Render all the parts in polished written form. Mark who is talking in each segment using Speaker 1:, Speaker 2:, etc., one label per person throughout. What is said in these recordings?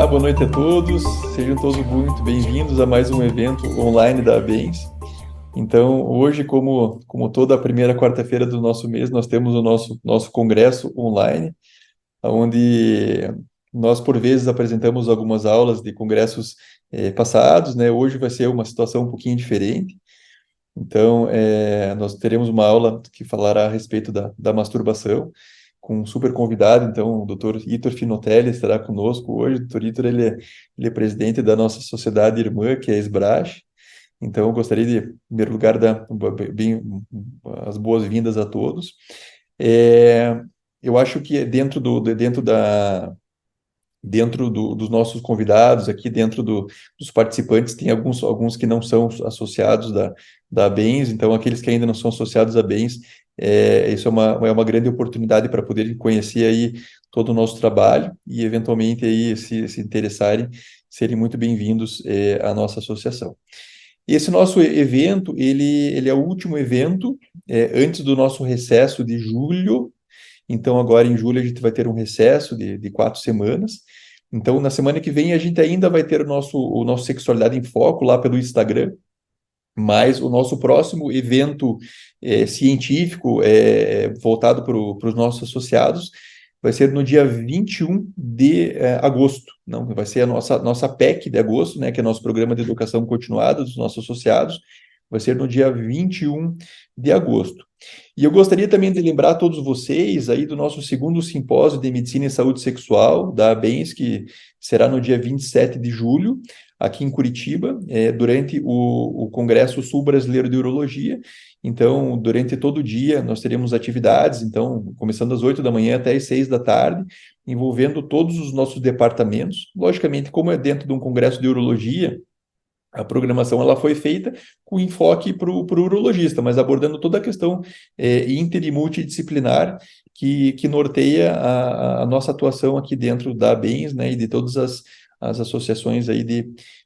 Speaker 1: boa noite a todos. Sejam todos muito bem-vindos a mais um evento online da ABENS. Então, hoje, como toda a primeira quarta-feira do nosso mês, nós temos o nosso congresso online, onde nós, por vezes, apresentamos algumas aulas de congressos passados, né? Hoje vai ser uma situação um pouquinho diferente. Então, nós teremos uma aula que falará a respeito da masturbação, com um super convidado. Então, o Dr. Itor Finotelli estará conosco hoje. O Dr. Itor, ele é presidente da nossa sociedade irmã, que é a SBRASH. Então, eu gostaria de, em primeiro lugar, dar as boas-vindas a todos. É, eu acho que dos nossos convidados aqui, dos participantes, tem alguns que não são associados da Bens. Então aqueles que ainda não são associados à Bens, isso é uma grande oportunidade para poderem conhecer aí todo o nosso trabalho e, eventualmente, aí, se interessarem, serem muito bem-vindos à nossa associação. Esse nosso evento, ele é o último evento antes do nosso recesso de julho. Então, agora em julho, a gente vai ter um recesso de 4 semanas. Então, na semana que vem, a gente ainda vai ter o nosso Sexualidade em Foco lá pelo Instagram, mas o nosso próximo evento científico voltado para os nossos associados vai ser no dia 21 de agosto. Não, vai ser a nossa PEC de agosto, né, que é nosso Programa de Educação Continuada dos nossos associados. Vai ser no dia 21 de agosto. E eu gostaria também de lembrar a todos vocês aí do nosso segundo simpósio de Medicina e Saúde Sexual, da ABENS, que será no dia 27 de julho, aqui em Curitiba, durante o Congresso Sul Brasileiro de Urologia. Então, durante todo o dia, nós teremos atividades, então, começando às 8 da manhã até às 6 da tarde, envolvendo todos os nossos departamentos. Logicamente, como é dentro de um congresso de urologia, a programação ela foi feita com enfoque para o urologista, mas abordando toda a questão inter e multidisciplinar que norteia a nossa atuação aqui dentro da ABENS, né, e de todas as associações aí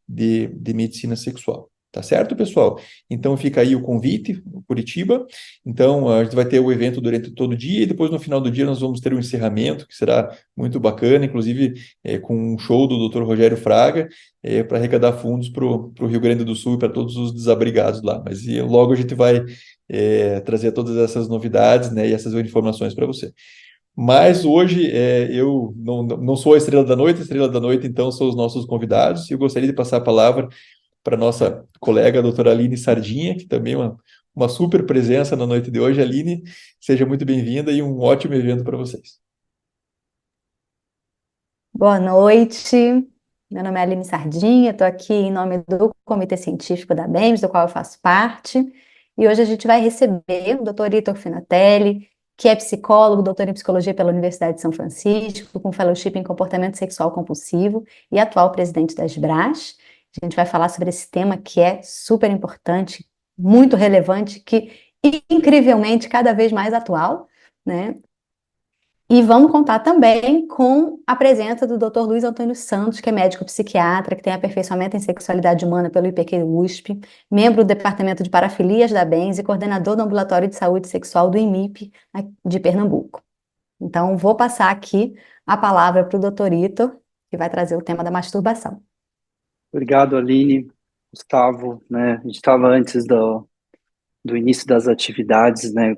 Speaker 1: de medicina sexual. Tá certo, pessoal? Então fica aí o convite, Curitiba. Então a gente vai ter o evento durante todo o dia e depois no final do dia nós vamos ter um encerramento que será muito bacana, inclusive com um show do Dr. Rogério Fraga, para arrecadar fundos para o Rio Grande do Sul e para todos os desabrigados lá. Mas logo a gente vai trazer todas essas novidades, né, e essas informações para você. Mas hoje eu não sou a estrela da noite então são os nossos convidados, e eu gostaria de passar a palavra para nossa colega, a doutora Aline Sardinha, que também é uma super presença na noite de hoje. Aline, seja muito bem-vinda e um ótimo evento para vocês.
Speaker 2: Boa noite, meu nome é Aline Sardinha, estou aqui em nome do Comitê Científico da BEMS, do qual eu faço parte, e hoje a gente vai receber o Dr. Itor Finotelli, que é psicólogo, doutor em psicologia pela Universidade de São Francisco, com fellowship em comportamento sexual compulsivo e atual presidente da SBRASH. A gente vai falar sobre esse tema que é super importante, muito relevante, que incrivelmente cada vez mais atual, né? E vamos contar também com a presença do Dr. Luiz Antônio Santos, que é médico psiquiatra, que tem aperfeiçoamento em sexualidade humana pelo IPQ USP, membro do Departamento de Parafilias da BENS e coordenador do Ambulatório de Saúde Sexual do IMIP de Pernambuco. Então, vou passar aqui a palavra para o Dr. Itor, que vai trazer o tema da masturbação.
Speaker 3: Obrigado, Aline, Gustavo, né? A gente estava antes do início das atividades, né?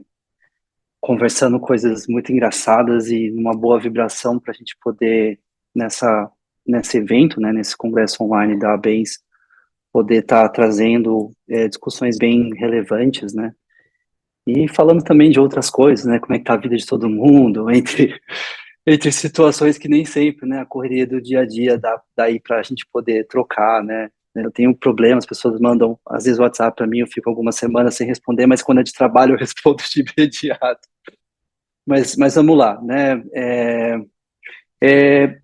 Speaker 3: Conversando coisas muito engraçadas e uma boa vibração para a gente poder, nesse evento, né? Nesse congresso online da ABENS, poder estar trazendo discussões bem relevantes, né? E falando também de outras coisas, né? Como é que tá a vida de todo mundo, entre situações que nem sempre, né, a correria do dia a dia dá aí para a gente poder trocar, né? Eu tenho problemas, as pessoas mandam, às vezes, o WhatsApp para mim, eu fico algumas semanas sem responder, mas quando é de trabalho eu respondo de imediato. Mas vamos lá, né?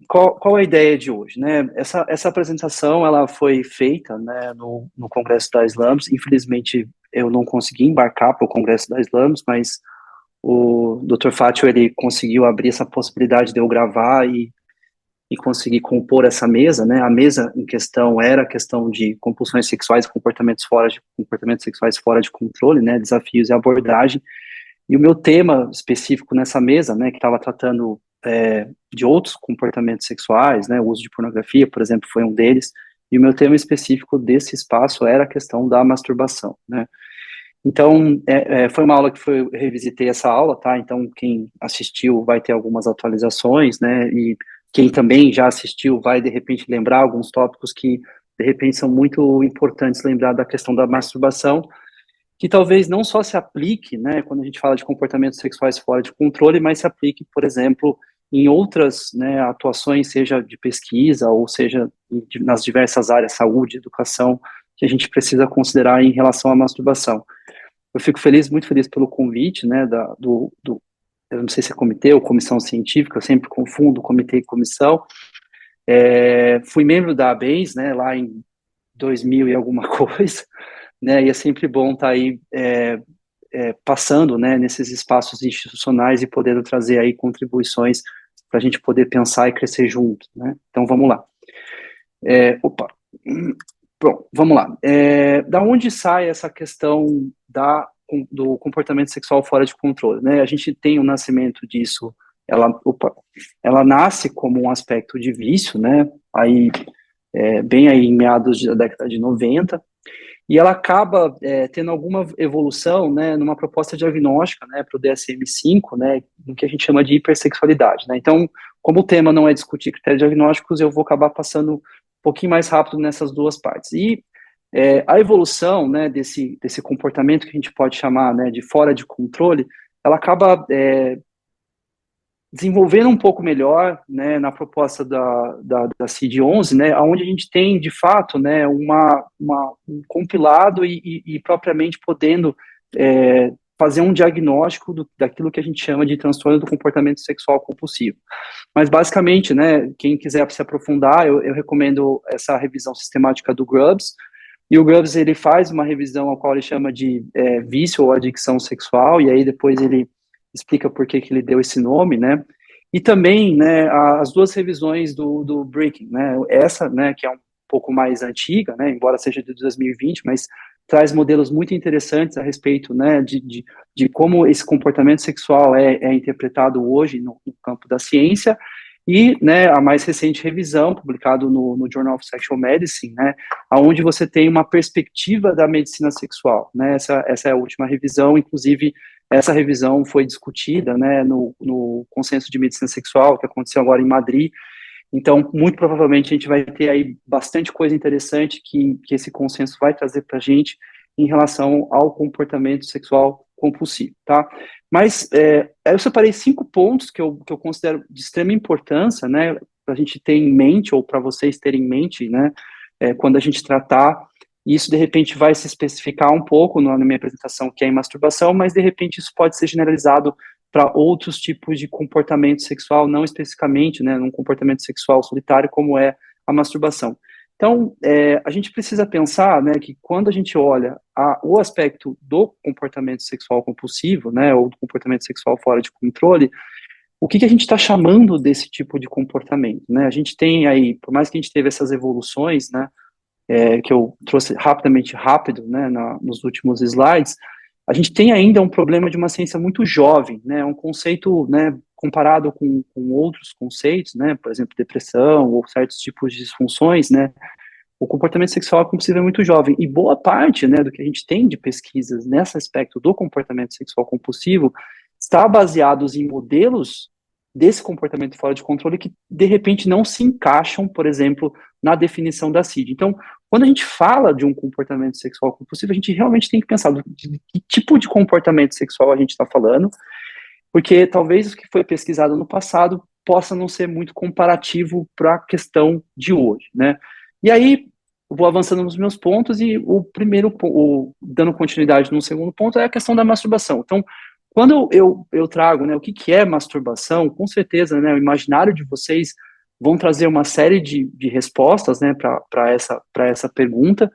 Speaker 3: Qual a ideia de hoje, né? Essa apresentação, ela foi feita, né, no Congresso da Slams. Infelizmente, eu não consegui embarcar para o Congresso da Slams, mas o Dr. Fátio, ele conseguiu abrir essa possibilidade de eu gravar e conseguir compor essa mesa, né? A mesa em questão era a questão de compulsões sexuais e comportamentos sexuais fora de controle, né? Desafios e abordagem. E o meu tema específico nessa mesa, né, que estava tratando de outros comportamentos sexuais, né? O uso de pornografia, por exemplo, foi um deles. E o meu tema específico desse espaço era a questão da masturbação, né? Então, foi uma aula que eu revisitei essa aula, tá? Então, quem assistiu vai ter algumas atualizações, né? E quem também já assistiu vai, de repente, lembrar alguns tópicos que, de repente, são muito importantes lembrar da questão da masturbação, que talvez não só se aplique, né, quando a gente fala de comportamentos sexuais fora de controle, mas se aplique, por exemplo, em outras, né, atuações, seja de pesquisa ou seja nas diversas áreas, saúde, educação, que a gente precisa considerar em relação à masturbação. Eu fico feliz, muito feliz pelo convite, né, eu não sei se é comitê ou comissão científica, eu sempre confundo comitê e comissão. Fui membro da ABENS, né, lá em 2000 e alguma coisa, né, e é sempre bom estar aí passando, né, nesses espaços institucionais e podendo trazer aí contribuições para a gente poder pensar e crescer junto, né? Então, vamos lá. Pronto, vamos lá. Da onde sai essa questão do comportamento sexual fora de controle, né? A gente tem o nascimento disso, ela nasce como um aspecto de vício, né? Aí, bem aí em meados da década de 90, e ela acaba tendo alguma evolução, né, numa proposta diagnóstica, né, para o DSM-5, né, no que a gente chama de hipersexualidade, né. Então, como o tema não é discutir critérios diagnósticos, eu vou acabar passando um pouquinho mais rápido nessas duas partes. E a evolução, né, desse comportamento que a gente pode chamar, né, de fora de controle, ela acaba desenvolvendo um pouco melhor, né, na proposta da CID-11, né, onde a gente tem, de fato, né, um compilado e propriamente podendo fazer um diagnóstico daquilo que a gente chama de transtorno do comportamento sexual compulsivo. Mas, basicamente, né, quem quiser se aprofundar, eu recomendo essa revisão sistemática do Grubbs, e o Grubbs, ele faz uma revisão ao qual ele chama de vício ou adicção sexual, e aí depois ele explica por que ele deu esse nome, né, e também, né, as duas revisões do Breaking, né, essa, né, que é um pouco mais antiga, né, embora seja de 2020, mas traz modelos muito interessantes a respeito, né, de como esse comportamento sexual é interpretado hoje no campo da ciência, e, né, a mais recente revisão, publicado no Journal of Sexual Medicine, né, onde você tem uma perspectiva da medicina sexual, né, essa é a última revisão, inclusive essa revisão foi discutida, né, no Consenso de Medicina Sexual, que aconteceu agora em Madrid. Então, muito provavelmente a gente vai ter aí bastante coisa interessante que esse consenso vai trazer para a gente em relação ao comportamento sexual compulsivo, tá? Mas eu separei 5 pontos que eu considero de extrema importância, né, para a gente ter em mente, ou para vocês terem em mente, né, quando a gente tratar. Isso, de repente, vai se especificar um pouco na minha apresentação, que é em masturbação, mas, de repente, isso pode ser generalizado para outros tipos de comportamento sexual, não especificamente, né, num comportamento sexual solitário, como é a masturbação. Então, a gente precisa pensar, né, que quando a gente olha o aspecto do comportamento sexual compulsivo, né, ou do comportamento sexual fora de controle, o que a gente está chamando desse tipo de comportamento, né? A gente tem aí, por mais que a gente teve essas evoluções, né, que eu trouxe rápido, né, nos últimos slides, a gente tem ainda um problema de uma ciência muito jovem, né, um conceito, né, comparado com outros conceitos, né, por exemplo, depressão ou certos tipos de disfunções, né, o comportamento sexual compulsivo é muito jovem, e boa parte, né, do que a gente tem de pesquisas nesse aspecto do comportamento sexual compulsivo está baseados em modelos desse comportamento fora de controle que, de repente, não se encaixam, por exemplo, na definição da CID. Então, quando a gente fala de um comportamento sexual compulsivo, a gente realmente tem que pensar de que tipo de comportamento sexual a gente está falando, porque talvez o que foi pesquisado no passado possa não ser muito comparativo para a questão de hoje, né? E aí, eu vou avançando nos meus pontos, e o primeiro, dando continuidade no segundo ponto, é a questão da masturbação. Então, quando eu trago, né, o que é masturbação, com certeza, né, o imaginário de vocês vão trazer uma série de respostas, né, para essa pergunta,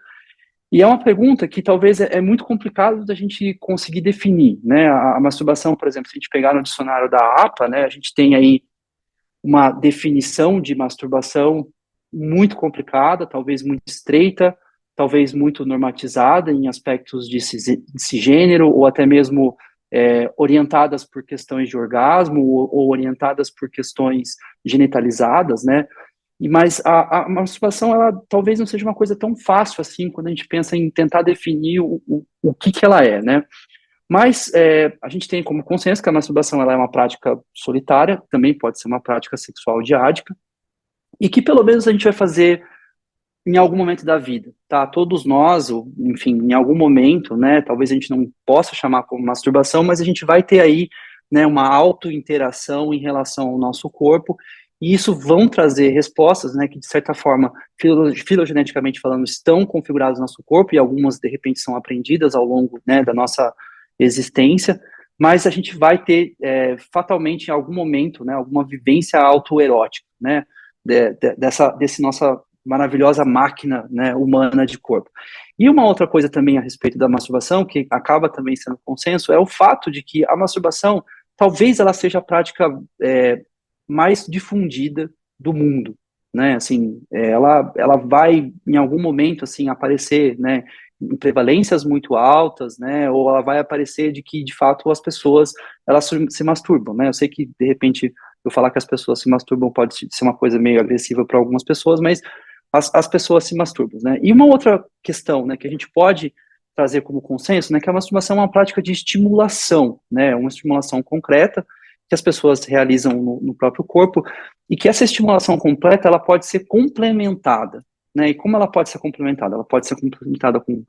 Speaker 3: e é uma pergunta que talvez é muito complicado da gente conseguir definir, né, a masturbação, por exemplo, se a gente pegar no dicionário da APA, né, a gente tem aí uma definição de masturbação muito complicada, talvez muito estreita, talvez muito normatizada em aspectos de cisgênero, ou até mesmo orientadas por questões de orgasmo ou orientadas por questões genitalizadas, né? Mas a masturbação, ela talvez não seja uma coisa tão fácil assim, quando a gente pensa em tentar definir o que ela é, né? Mas a gente tem como consenso que a masturbação ela é uma prática solitária, também pode ser uma prática sexual diádica, e que pelo menos a gente vai fazer em algum momento da vida, tá? Todos nós, ou, enfim, em algum momento, né? Talvez a gente não possa chamar como masturbação, mas a gente vai ter aí, né, uma auto-interação em relação ao nosso corpo, e isso vão trazer respostas, né, que de certa forma, filogeneticamente falando, estão configuradas no nosso corpo, e algumas, de repente, são aprendidas ao longo, né, da nossa existência, mas a gente vai ter, fatalmente, em algum momento, né, alguma vivência autoerótica, né, desse nossa maravilhosa máquina, né, humana de corpo. E uma outra coisa também a respeito da masturbação, que acaba também sendo consenso, é o fato de que a masturbação, talvez ela seja a prática mais difundida do mundo, né, assim, ela vai, em algum momento, assim, aparecer, né, em prevalências muito altas, né, ou ela vai aparecer de que, de fato, as pessoas, elas se masturbam, né, eu sei que, de repente, eu falar que as pessoas se masturbam pode ser uma coisa meio agressiva para algumas pessoas, mas as pessoas se masturbam, né? E uma outra questão, né, que a gente pode trazer como consenso, né, que a masturbação é uma prática de estimulação, né, uma estimulação concreta que as pessoas realizam no próprio corpo e que essa estimulação completa, ela pode ser complementada, né? E como ela pode ser complementada? Ela pode ser complementada com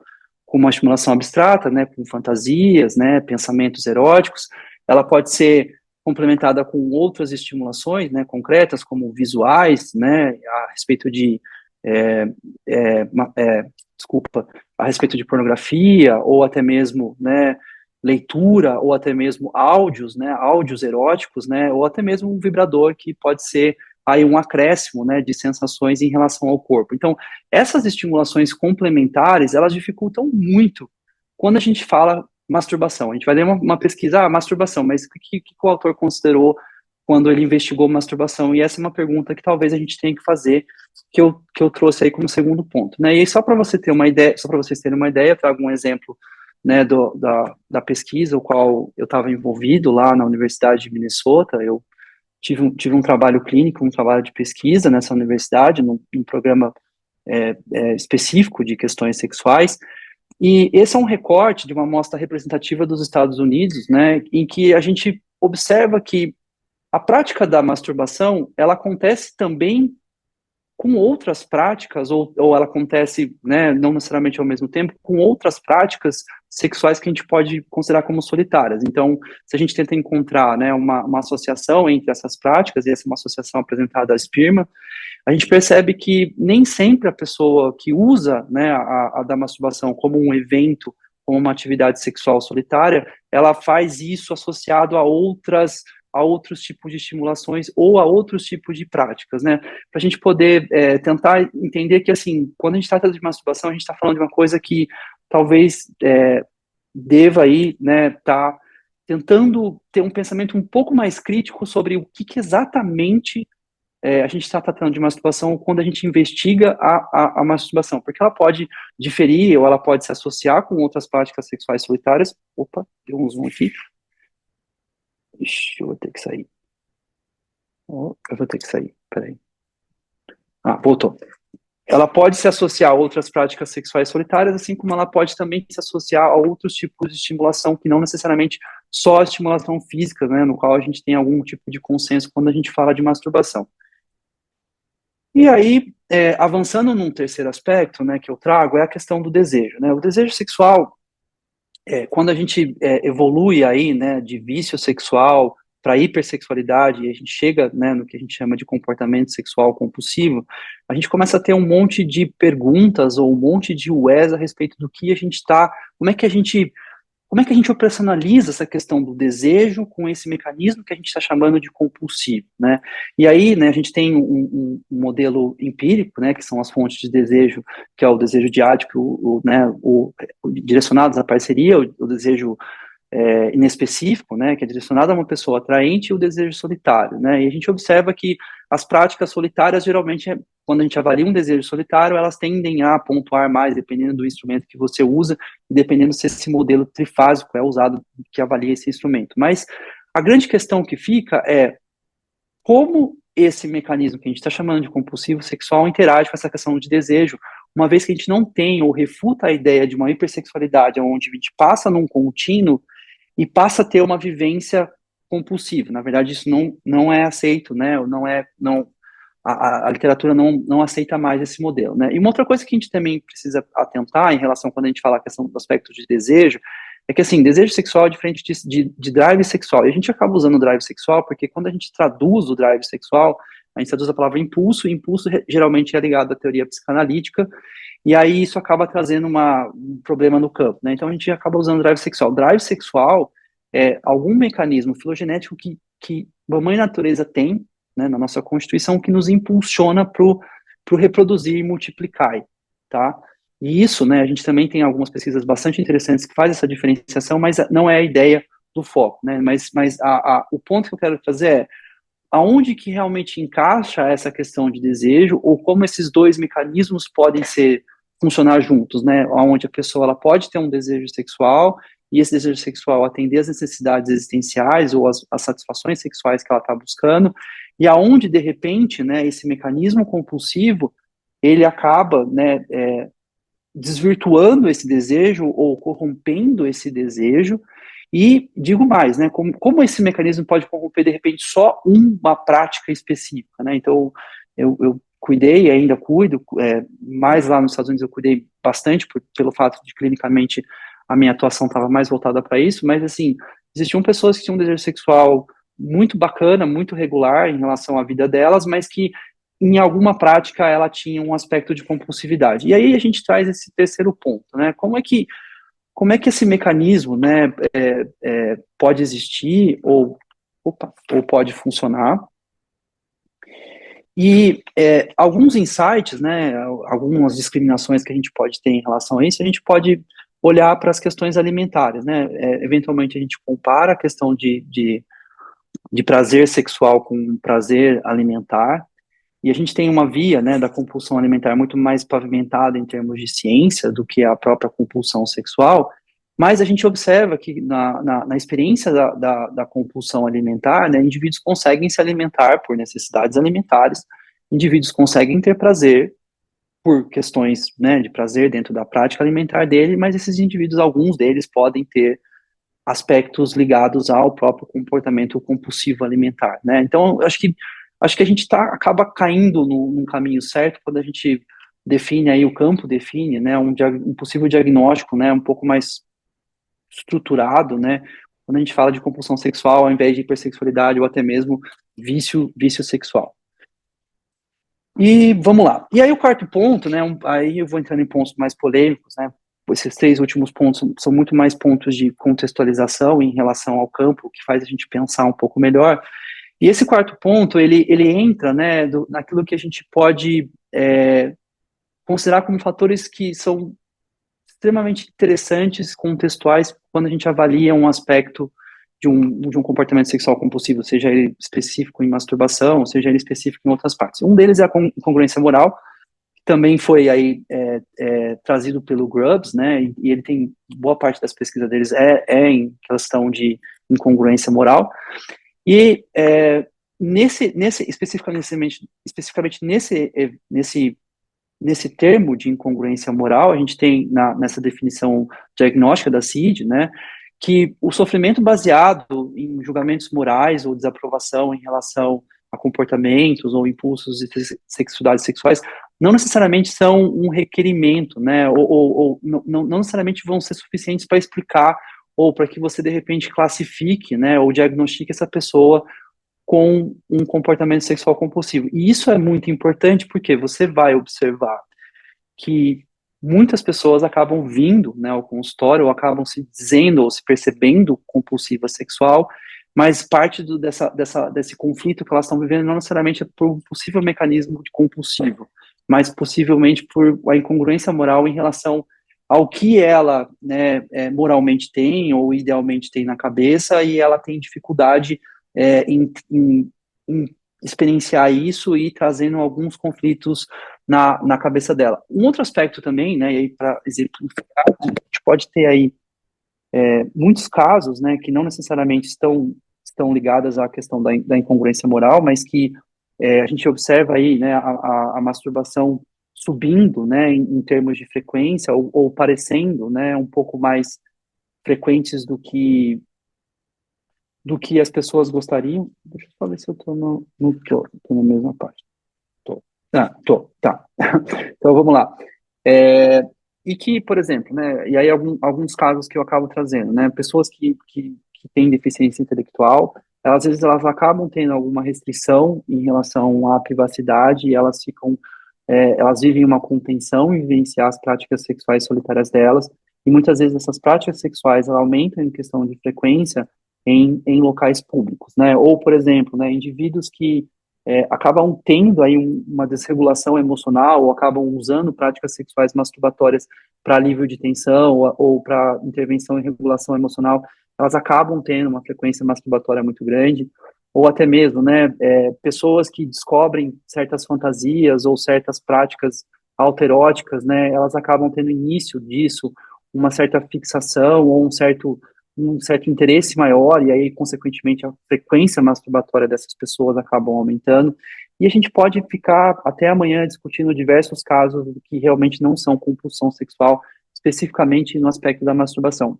Speaker 3: uma estimulação abstrata, né, com fantasias, né, pensamentos eróticos. Ela pode ser complementada com outras estimulações, né, concretas, como visuais, né, a respeito de desculpa, a respeito de pornografia, ou até mesmo, né, leitura, ou até mesmo áudios, né, áudios eróticos, né, ou até mesmo um vibrador que pode ser aí um acréscimo, né, de sensações em relação ao corpo. Então, essas estimulações complementares, elas dificultam muito quando a gente fala masturbação. A gente vai ler uma pesquisa, masturbação, mas o que o autor considerou quando ele investigou masturbação? E essa é uma pergunta que talvez a gente tenha que fazer, que eu trouxe aí como segundo ponto, né? E aí, só para você ter uma ideia, só para vocês terem uma ideia, eu trago um exemplo, né, da pesquisa, o qual eu estava envolvido lá na Universidade de Minnesota. Eu tive um trabalho clínico, um trabalho de pesquisa nessa universidade, num programa específico de questões sexuais, e esse é um recorte de uma amostra representativa dos Estados Unidos, né, em que a gente observa que a prática da masturbação, ela acontece também com outras práticas, ou ela acontece, né, não necessariamente ao mesmo tempo, com outras práticas sexuais que a gente pode considerar como solitárias. Então, se a gente tenta encontrar, né, uma associação entre essas práticas, e essa é uma associação apresentada à Spearman, a gente percebe que nem sempre a pessoa que usa, né, a da masturbação como um evento, como uma atividade sexual solitária, ela faz isso associado a outros tipos de estimulações ou a outros tipos de práticas, né? Para a gente poder tentar entender que, assim, quando a gente trata de masturbação, a gente está falando de uma coisa que talvez deva aí, né, tá tentando ter um pensamento um pouco mais crítico sobre o que exatamente a gente está tratando de masturbação quando a gente investiga a masturbação, porque ela pode diferir ou ela pode se associar com outras práticas sexuais solitárias. Opa, deu um zoom aqui. Ixi, eu vou ter que sair. Eu vou ter que sair, peraí. Voltou. Ela pode se associar a outras práticas sexuais solitárias, assim como ela pode também se associar a outros tipos de estimulação, que não necessariamente só a estimulação física, né, no qual a gente tem algum tipo de consenso quando a gente fala de masturbação. E aí, avançando num terceiro aspecto, né, que eu trago, é a questão do desejo, né? O desejo sexual, quando a gente evolui aí, né, de vício sexual para hipersexualidade, e a gente chega, né, no que a gente chama de comportamento sexual compulsivo, a gente começa a ter um monte de perguntas ou um monte de ués a respeito do que a gente está, como é que a gente operacionaliza essa questão do desejo com esse mecanismo que a gente está chamando de compulsivo, né? E aí, né, a gente tem um modelo empírico, né, que são as fontes de desejo, que é o desejo diádico, direcionados à parceria, o desejo inespecífico, né, que é direcionado a uma pessoa atraente, e o desejo solitário, né, e a gente observa que as práticas solitárias, geralmente, quando a gente avalia um desejo solitário, elas tendem a pontuar mais, dependendo do instrumento que você usa, e dependendo se esse modelo trifásico é usado, que avalia esse instrumento. Mas a grande questão que fica é como esse mecanismo que a gente está chamando de compulsivo sexual interage com essa questão de desejo, uma vez que a gente não tem ou refuta a ideia de uma hipersexualidade, onde a gente passa num contínuo e passa a ter uma vivência compulsiva. Na verdade, isso não é aceito, né? A literatura não aceita mais esse modelo, né? E uma outra coisa que a gente também precisa atentar em relação, quando a gente fala a questão do aspecto de desejo, é que, assim, desejo sexual é diferente de drive sexual. E a gente acaba usando o drive sexual porque quando a gente traduz o drive sexual, a gente traduz a palavra impulso, e impulso geralmente é ligado à teoria psicanalítica, e aí isso acaba trazendo um problema no campo, né? Então a gente acaba usando drive sexual. Drive sexual é algum mecanismo filogenético que a mãe natureza tem, né, na nossa constituição, que nos impulsiona pro reproduzir e multiplicar, tá? E isso, né, a gente também tem algumas pesquisas bastante interessantes que fazem essa diferenciação, mas não é a ideia do foco, né? Mas o ponto que eu quero fazer é aonde que realmente encaixa essa questão de desejo, ou como esses dois mecanismos podem funcionar juntos, né? Onde a pessoa ela pode ter um desejo sexual, e esse desejo sexual atender às necessidades existenciais ou as satisfações sexuais que ela está buscando, e aonde, de repente, né, esse mecanismo compulsivo, ele acaba, né, desvirtuando esse desejo ou corrompendo esse desejo. E digo mais, né, como esse mecanismo pode corromper, de repente, só uma prática específica, né? Então, eu cuidei e ainda cuido, mais lá nos Estados Unidos eu cuidei bastante, pelo fato de, clinicamente, a minha atuação estava mais voltada para isso, mas, assim, existiam pessoas que tinham um desejo sexual muito bacana, muito regular em relação à vida delas, mas que, em alguma prática, ela tinha um aspecto de compulsividade. E aí a gente traz esse terceiro ponto, né? Como é que esse mecanismo, né, pode existir ou pode funcionar? E alguns insights, né, algumas discriminações que a gente pode ter em relação a isso, a gente pode olhar para as questões alimentares, né? Eventualmente a gente compara a questão de prazer sexual com prazer alimentar, e a gente tem uma via, né, da compulsão alimentar muito mais pavimentada em termos de ciência do que a própria compulsão sexual, mas a gente observa que na experiência da compulsão alimentar, né, indivíduos conseguem se alimentar por necessidades alimentares, indivíduos conseguem ter prazer por questões, né, de prazer dentro da prática alimentar dele, mas esses indivíduos, alguns deles podem ter aspectos ligados ao próprio comportamento compulsivo alimentar, né? Então, acho que a gente acaba caindo num caminho certo quando a gente define aí, o campo define, né, um possível diagnóstico, né, um pouco mais estruturado, né, quando a gente fala de compulsão sexual ao invés de hipersexualidade ou até mesmo vício sexual. E vamos lá. E aí o quarto ponto, né, aí eu vou entrando em pontos mais polêmicos, né, esses três últimos pontos são muito mais pontos de contextualização em relação ao campo, que faz a gente pensar um pouco melhor. E esse quarto ponto, ele entra, né, naquilo que a gente pode considerar como fatores que são extremamente interessantes, contextuais, quando a gente avalia um aspecto de um comportamento sexual compulsivo, seja ele específico em masturbação, seja ele específico em outras partes. Um deles é a incongruência moral, que também foi aí trazido pelo Grubbs, né, e ele tem, boa parte das pesquisas deles em questão de incongruência moral, e especificamente nesse termo de incongruência moral, a gente tem nessa definição diagnóstica da CID, né, que o sofrimento baseado em julgamentos morais ou desaprovação em relação a comportamentos ou impulsos de sexualidades sexuais não necessariamente são um requerimento, né, ou não necessariamente vão ser suficientes para explicar ou para que você, de repente, classifique, né, ou diagnostique essa pessoa com um comportamento sexual compulsivo. E isso é muito importante porque você vai observar que muitas pessoas acabam vindo, né, ao consultório, ou acabam se dizendo ou se percebendo compulsiva sexual, mas parte desse conflito que elas estão vivendo não necessariamente é por um possível mecanismo de compulsivo, mas possivelmente por a incongruência moral em relação ao que ela, né, moralmente tem ou idealmente tem na cabeça, e ela tem dificuldade em experienciar isso e trazendo alguns conflitos na cabeça dela. Um outro aspecto também, né, e aí para exemplificar, a gente pode ter aí muitos casos, né, que não necessariamente estão ligadas à questão da incongruência moral, mas que a gente observa aí, né, a masturbação subindo, né, em termos de frequência, ou parecendo, né, um pouco mais frequentes do que as pessoas gostariam. Deixa eu só ver se eu estou tô na mesma parte. Tô. Tá. Então vamos lá. E que, por exemplo, né, e aí alguns casos que eu acabo trazendo, né, pessoas que têm deficiência intelectual, às vezes elas acabam tendo alguma restrição em relação à privacidade, e elas vivem uma contenção em vivenciar as práticas sexuais solitárias delas, e muitas vezes essas práticas sexuais elas aumentam em questão de frequência em locais públicos, né, ou, por exemplo, né, indivíduos que acabam tendo aí uma desregulação emocional, ou acabam usando práticas sexuais masturbatórias para alívio de tensão, ou para intervenção em regulação emocional, elas acabam tendo uma frequência masturbatória muito grande, ou até mesmo, né, pessoas que descobrem certas fantasias ou certas práticas autoeróticas, né, elas acabam tendo início disso, uma certa fixação ou um certo interesse maior, e aí, consequentemente, a frequência masturbatória dessas pessoas acabam aumentando. E a gente pode ficar até amanhã discutindo diversos casos que realmente não são compulsão sexual, especificamente no aspecto da masturbação.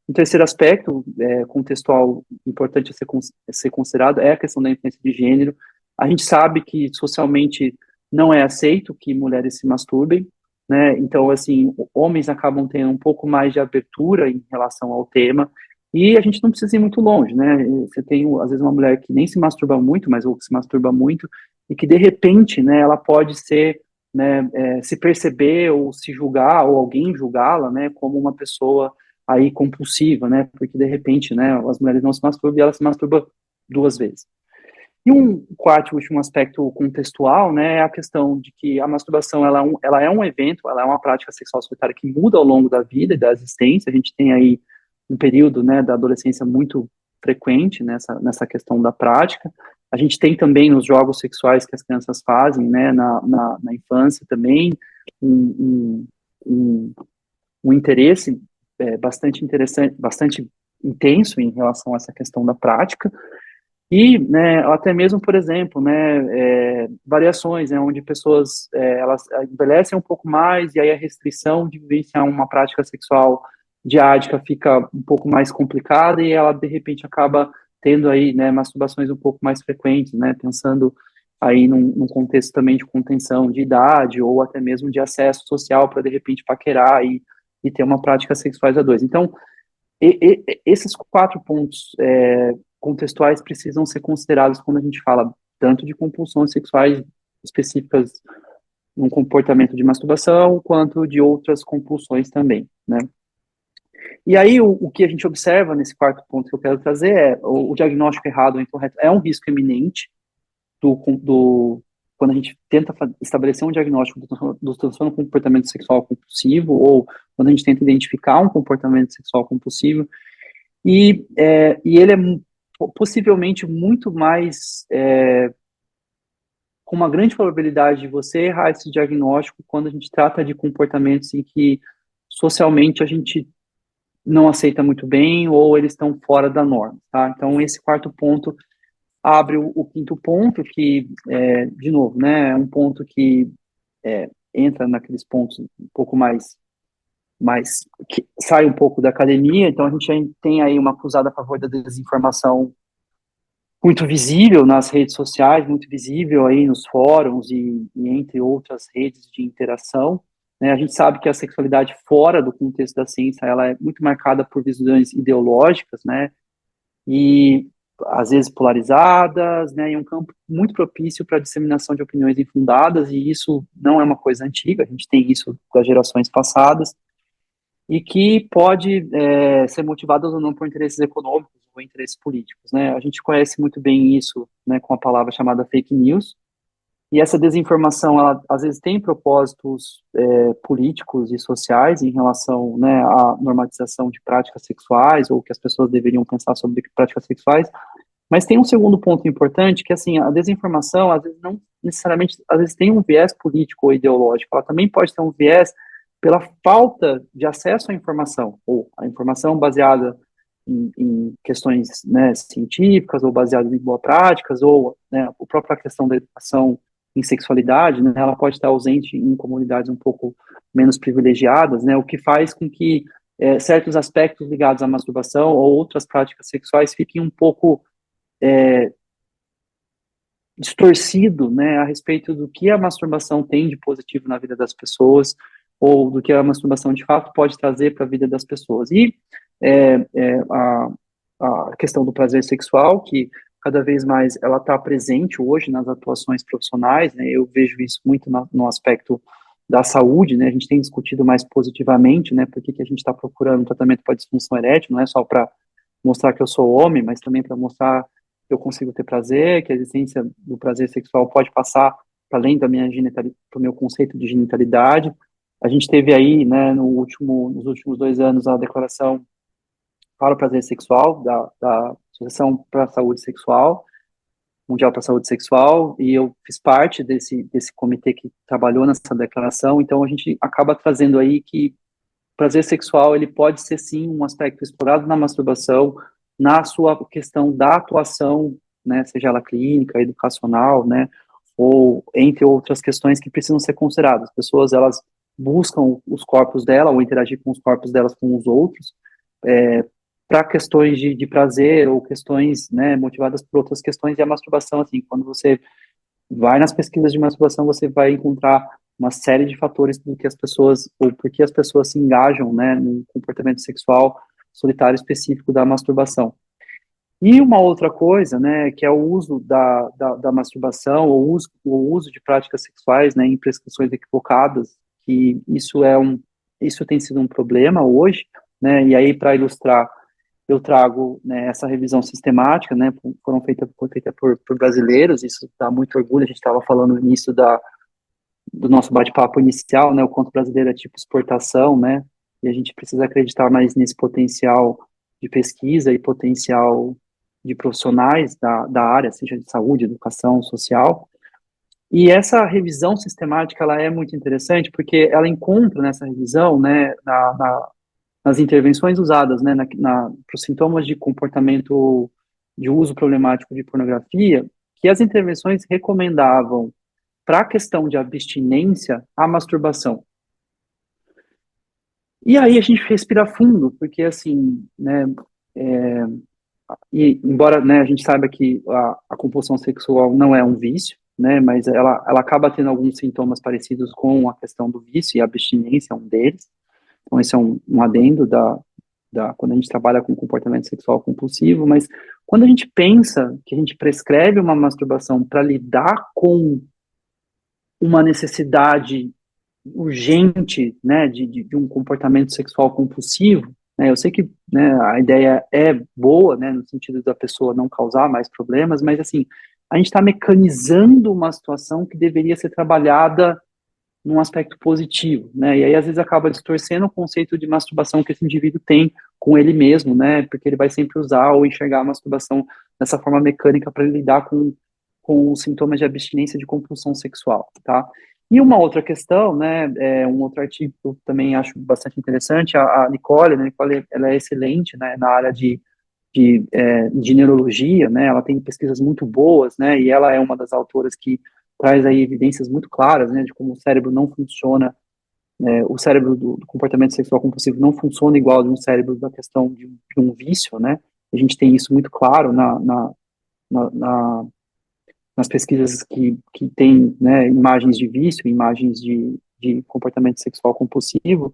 Speaker 3: Um terceiro aspecto contextual importante a ser considerado é a questão da influência de gênero. A gente sabe que socialmente não é aceito que mulheres se masturbem, né? Então, assim, homens acabam tendo um pouco mais de abertura em relação ao tema, e a gente não precisa ir muito longe, né? Você tem, às vezes, uma mulher que nem se masturba muito, mas ou que se masturba muito, e que, de repente, né, ela pode ser, né, se perceber ou se julgar, ou alguém julgá-la, né, como uma pessoa aí compulsiva, né? Porque de repente, né, as mulheres não se masturbam e ela se masturba 2 vezes. E um quarto e último aspecto contextual, né, é a questão de que a masturbação ela é um evento, ela é uma prática sexual solitária que muda ao longo da vida e da existência. A gente tem aí um período, né, da adolescência muito frequente nessa questão da prática. A gente tem também nos jogos sexuais que as crianças fazem, né, na infância também, um, um, um interesse bastante interessante, bastante intenso em relação a essa questão da prática. E, né, até mesmo, por exemplo, né, variações, né, onde pessoas elas envelhecem um pouco mais, e aí a restrição de vivenciar uma prática sexual diádica fica um pouco mais complicada, e ela de repente acaba tendo aí, né, masturbações um pouco mais frequentes, né, pensando aí num contexto também de contenção de idade, ou até mesmo de acesso social para de repente paquerar e ter uma prática sexuais a dois. Então, esses 4 pontos contextuais precisam ser considerados quando a gente fala tanto de compulsões sexuais específicas num comportamento de masturbação, quanto de outras compulsões também, né? E aí, o que a gente observa nesse quarto ponto que eu quero trazer é o diagnóstico errado ou incorreto é um risco eminente quando a gente tenta estabelecer um diagnóstico do transtorno do comportamento sexual compulsivo, ou quando a gente tenta identificar um comportamento sexual compulsivo, e ele é possivelmente muito mais, com uma grande probabilidade de você errar esse diagnóstico quando a gente trata de comportamentos em que socialmente a gente não aceita muito bem, ou eles estão fora da norma, tá? Então, esse quarto ponto abre o quinto ponto, que, de novo, né, é um ponto que entra naqueles pontos um pouco mais que sai um pouco da academia. Então a gente tem aí uma cruzada a favor da desinformação muito visível nas redes sociais, muito visível aí nos fóruns e entre outras redes de interação, né? A gente sabe que a sexualidade fora do contexto da ciência, ela é muito marcada por visões ideológicas, né? E às vezes polarizadas, né? E um campo muito propício para a disseminação de opiniões infundadas, e isso não é uma coisa antiga, a gente tem isso das gerações passadas, e que pode ser motivadas ou não por interesses econômicos ou interesses políticos, né? A gente conhece muito bem isso, né, com a palavra chamada fake news, E essa desinformação, ela às vezes tem propósitos políticos e sociais em relação, né, à normatização de práticas sexuais, ou que as pessoas deveriam pensar sobre práticas sexuais, mas tem um segundo ponto importante, que assim, a desinformação, às vezes não necessariamente, às vezes tem um viés político ou ideológico, ela também pode ter um viés pela falta de acesso à informação, ou a informação baseada em questões, né, científicas, ou baseada em boas práticas, ou, né, a própria questão da educação em sexualidade, né, ela pode estar ausente em comunidades um pouco menos privilegiadas, né, o que faz com que certos aspectos ligados à masturbação ou outras práticas sexuais fiquem um pouco distorcido, né, a respeito do que a masturbação tem de positivo na vida das pessoas, ou do que a masturbação de fato pode trazer para a vida das pessoas. E a questão do prazer sexual, que cada vez mais ela está presente hoje nas atuações profissionais, né, eu vejo isso muito no aspecto da saúde, né, a gente tem discutido mais positivamente, né, por que a gente está procurando tratamento para disfunção erétil, não é só para mostrar que eu sou homem, mas também para mostrar que eu consigo ter prazer, que a existência do prazer sexual pode passar para além da minha genitalidade, para o meu conceito de genitalidade. A gente teve aí, né, nos últimos 2 anos, a declaração para o prazer sexual da Associação para a Saúde Sexual, Mundial para a Saúde Sexual, e eu fiz parte desse comitê que trabalhou nessa declaração. Então a gente acaba trazendo aí que prazer sexual, ele pode ser sim um aspecto explorado na masturbação, na sua questão da atuação, né, seja ela clínica, educacional, né, ou entre outras questões que precisam ser consideradas. As pessoas, elas buscam os corpos dela, ou interagir com os corpos delas com os outros, para questões de prazer, ou questões, né, motivadas por outras questões, e a masturbação, assim, quando você vai nas pesquisas de masturbação, você vai encontrar uma série de fatores do que as pessoas, ou por que as pessoas se engajam, né, no comportamento sexual solitário específico da masturbação. E uma outra coisa, né, que é o uso da masturbação, o uso de práticas sexuais, né, em prescrições equivocadas, que isso tem sido um problema hoje, né, e aí para ilustrar, eu trago, né, essa revisão sistemática, né, foi feita por brasileiros, isso dá muito orgulho, a gente estava falando no início do nosso bate-papo inicial, né, o quanto brasileiro é tipo exportação, né, e a gente precisa acreditar mais nesse potencial de pesquisa e potencial de profissionais da área, seja de saúde, educação, social. E essa revisão sistemática, ela é muito interessante, porque ela encontra nessa revisão, né, nas intervenções usadas, né, para os sintomas de comportamento de uso problemático de pornografia, que as intervenções recomendavam para a questão de abstinência a masturbação. E aí a gente respira fundo, porque assim, né, e embora, né, a gente saiba que a compulsão sexual não é um vício, né, mas ela acaba tendo alguns sintomas parecidos com a questão do vício, e a abstinência é um deles. Então esse é um adendo quando a gente trabalha com comportamento sexual compulsivo, mas quando a gente pensa que a gente prescreve uma masturbação para lidar com uma necessidade urgente, né, de um comportamento sexual compulsivo, né, eu sei que, né, a ideia é boa, né, no sentido da pessoa não causar mais problemas, mas assim, a gente está mecanizando uma situação que deveria ser trabalhada num aspecto positivo, né, e aí às vezes acaba distorcendo o conceito de masturbação que esse indivíduo tem com ele mesmo, né, porque ele vai sempre usar ou enxergar a masturbação dessa forma mecânica para lidar com os sintomas de abstinência de compulsão sexual, tá? E uma outra questão, né, um outro artigo que eu também acho bastante interessante, a Nicole, né, Nicole, ela é excelente, né, na área de neurologia, né, ela tem pesquisas muito boas, né, e ela é uma das autoras que traz aí evidências muito claras, né, de como o cérebro não funciona, o cérebro do comportamento sexual compulsivo não funciona igual de um cérebro da questão de um vício, né, a gente tem isso muito claro na nas pesquisas que tem, né, imagens de vício, imagens de comportamento sexual compulsivo,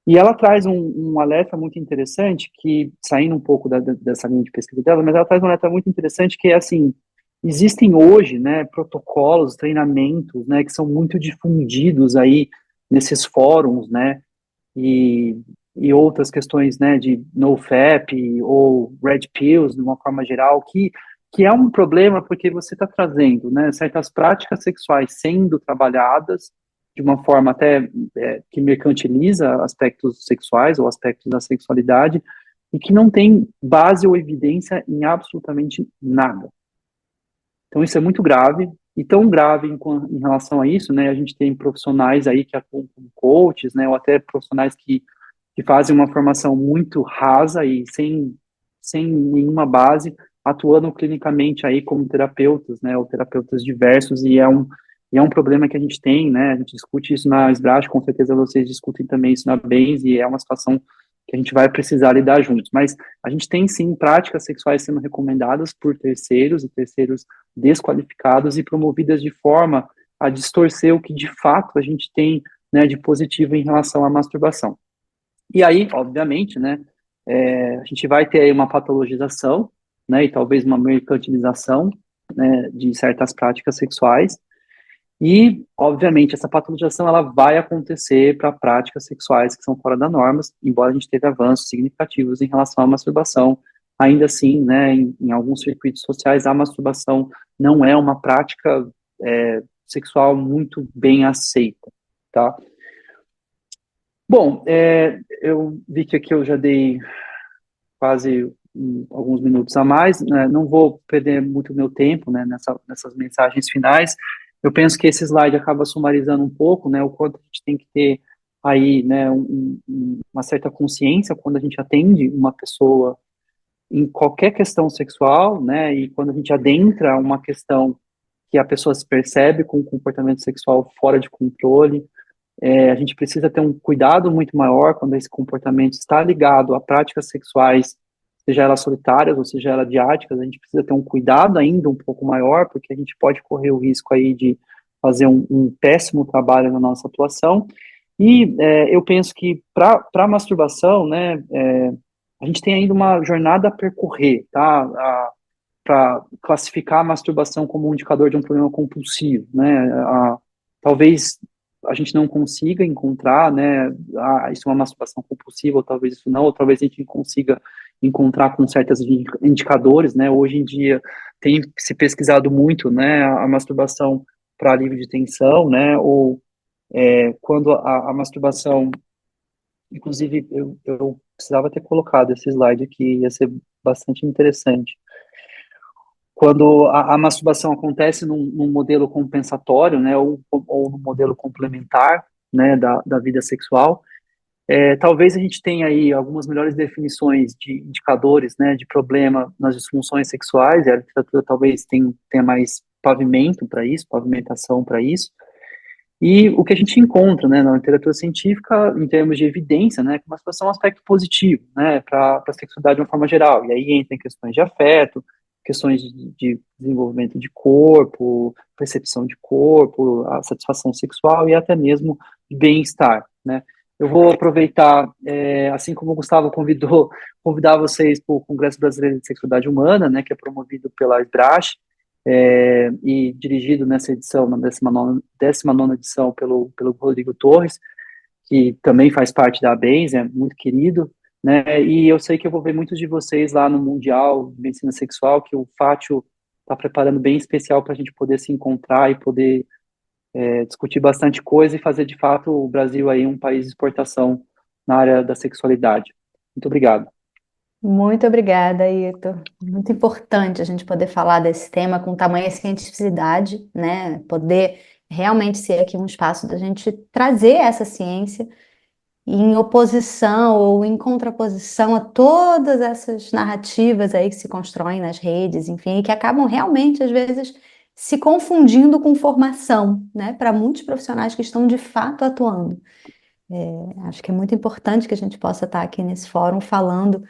Speaker 3: e ela traz um alerta muito interessante, que, saindo um pouco dessa linha de pesquisa dela, mas ela traz um alerta muito interessante, que é assim, existem hoje, né, protocolos, treinamentos, né, que são muito difundidos aí nesses fóruns, né, e, e outras questões, né, de NoFap ou Red Pills, de uma forma geral, que que é um problema porque você está trazendo, né, certas práticas sexuais sendo trabalhadas de uma forma até que mercantiliza aspectos sexuais ou aspectos da sexualidade e que não tem base ou evidência em absolutamente nada. Então isso é muito grave, e tão grave em relação a isso, né, a gente tem profissionais aí que atuam como coaches, né, ou até profissionais que fazem uma formação muito rasa e sem nenhuma base, atuando clinicamente aí como terapeutas, né, ou terapeutas diversos, e é um problema que a gente tem, né, a gente discute isso na SBRASH, com certeza vocês discutem também isso na BENS, e é uma situação que a gente vai precisar lidar juntos, mas a gente tem sim práticas sexuais sendo recomendadas por terceiros, e terceiros desqualificados e promovidas de forma a distorcer o que de fato a gente tem, né, de positivo em relação à masturbação. E aí, obviamente, né, a gente vai ter aí uma patologização, né, e talvez uma mercantilização, né, de certas práticas sexuais, e, obviamente, essa patologização ela vai acontecer para práticas sexuais que são fora da norma, embora a gente teve avanços significativos em relação à masturbação, ainda assim, né, em alguns circuitos sociais, a masturbação não é uma prática sexual muito bem aceita, tá? Bom, eu vi que aqui eu já dei quase alguns minutos a mais, né? Não vou perder muito meu tempo, né, nessas mensagens finais. Eu penso que esse slide acaba sumarizando um pouco, né, o quanto a gente tem que ter aí, né, uma certa consciência quando a gente atende uma pessoa em qualquer questão sexual, né, e quando a gente adentra uma questão que a pessoa se percebe com um comportamento sexual fora de controle. A gente precisa ter um cuidado muito maior quando esse comportamento está ligado a práticas sexuais, seja elas solitárias ou seja elas diáticas. A gente precisa ter um cuidado ainda um pouco maior, porque a gente pode correr o risco aí de fazer um péssimo trabalho na nossa atuação. E eu penso que para a masturbação, né, a gente tem ainda uma jornada a percorrer, tá? Para classificar a masturbação como um indicador de um problema compulsivo, né? Talvez a gente não consiga encontrar, né, isso é uma masturbação compulsiva, ou talvez isso não, ou talvez a gente consiga encontrar com certos indicadores, né, hoje em dia tem se pesquisado muito, né, a masturbação para alívio de tensão, né, ou quando a masturbação, inclusive eu precisava ter colocado esse slide aqui, ia ser bastante interessante, quando a masturbação acontece num modelo compensatório, né, ou no modelo complementar, né, da vida sexual, talvez a gente tenha aí algumas melhores definições de indicadores, né, de problema nas disfunções sexuais, e a literatura talvez tenha mais pavimento para isso, pavimentação para isso, e o que a gente encontra, né, na literatura científica, em termos de evidência, né, que a masturbação é um aspecto positivo, né, para a sexualidade de uma forma geral, e aí entra em questões de afeto, questões de desenvolvimento de corpo, percepção de corpo, a satisfação sexual e até mesmo bem-estar, né. Eu vou aproveitar, assim como o Gustavo convidar vocês para o Congresso Brasileiro de Sexualidade Humana, né, que é promovido pela SBRASH, e dirigido nessa edição, na 19ª edição, pelo Rodrigo Torres, que também faz parte da ABENS, é muito querido, né, e eu sei que eu vou ver muitos de vocês lá no Mundial de Medicina Sexual, que o Fátio está preparando bem especial para a gente poder se encontrar e poder discutir bastante coisa e fazer, de fato, o Brasil aí um país de exportação na área da sexualidade. Muito obrigado.
Speaker 2: Muito obrigada, Ito. Muito importante a gente poder falar desse tema com tamanha cientificidade, né? Poder realmente ser aqui um espaço da gente trazer essa ciência em oposição ou em contraposição a todas essas narrativas aí que se constroem nas redes, enfim, e que acabam realmente, às vezes, se confundindo com formação, né? Para muitos profissionais que estão de fato atuando. Acho que é muito importante que a gente possa estar aqui nesse fórum falando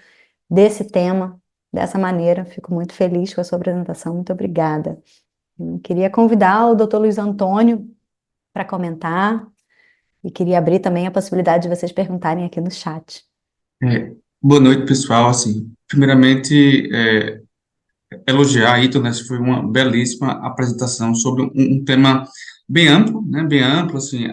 Speaker 2: desse tema, dessa maneira. Fico muito feliz com a sua apresentação, muito obrigada. Eu queria convidar o Dr. Luiz Antônio para comentar e queria abrir também a possibilidade de vocês perguntarem aqui no chat.
Speaker 4: Boa noite, pessoal. Assim, primeiramente, elogiar a Ito, né? Foi uma belíssima apresentação sobre um tema bem amplo, né? Bem amplo, assim,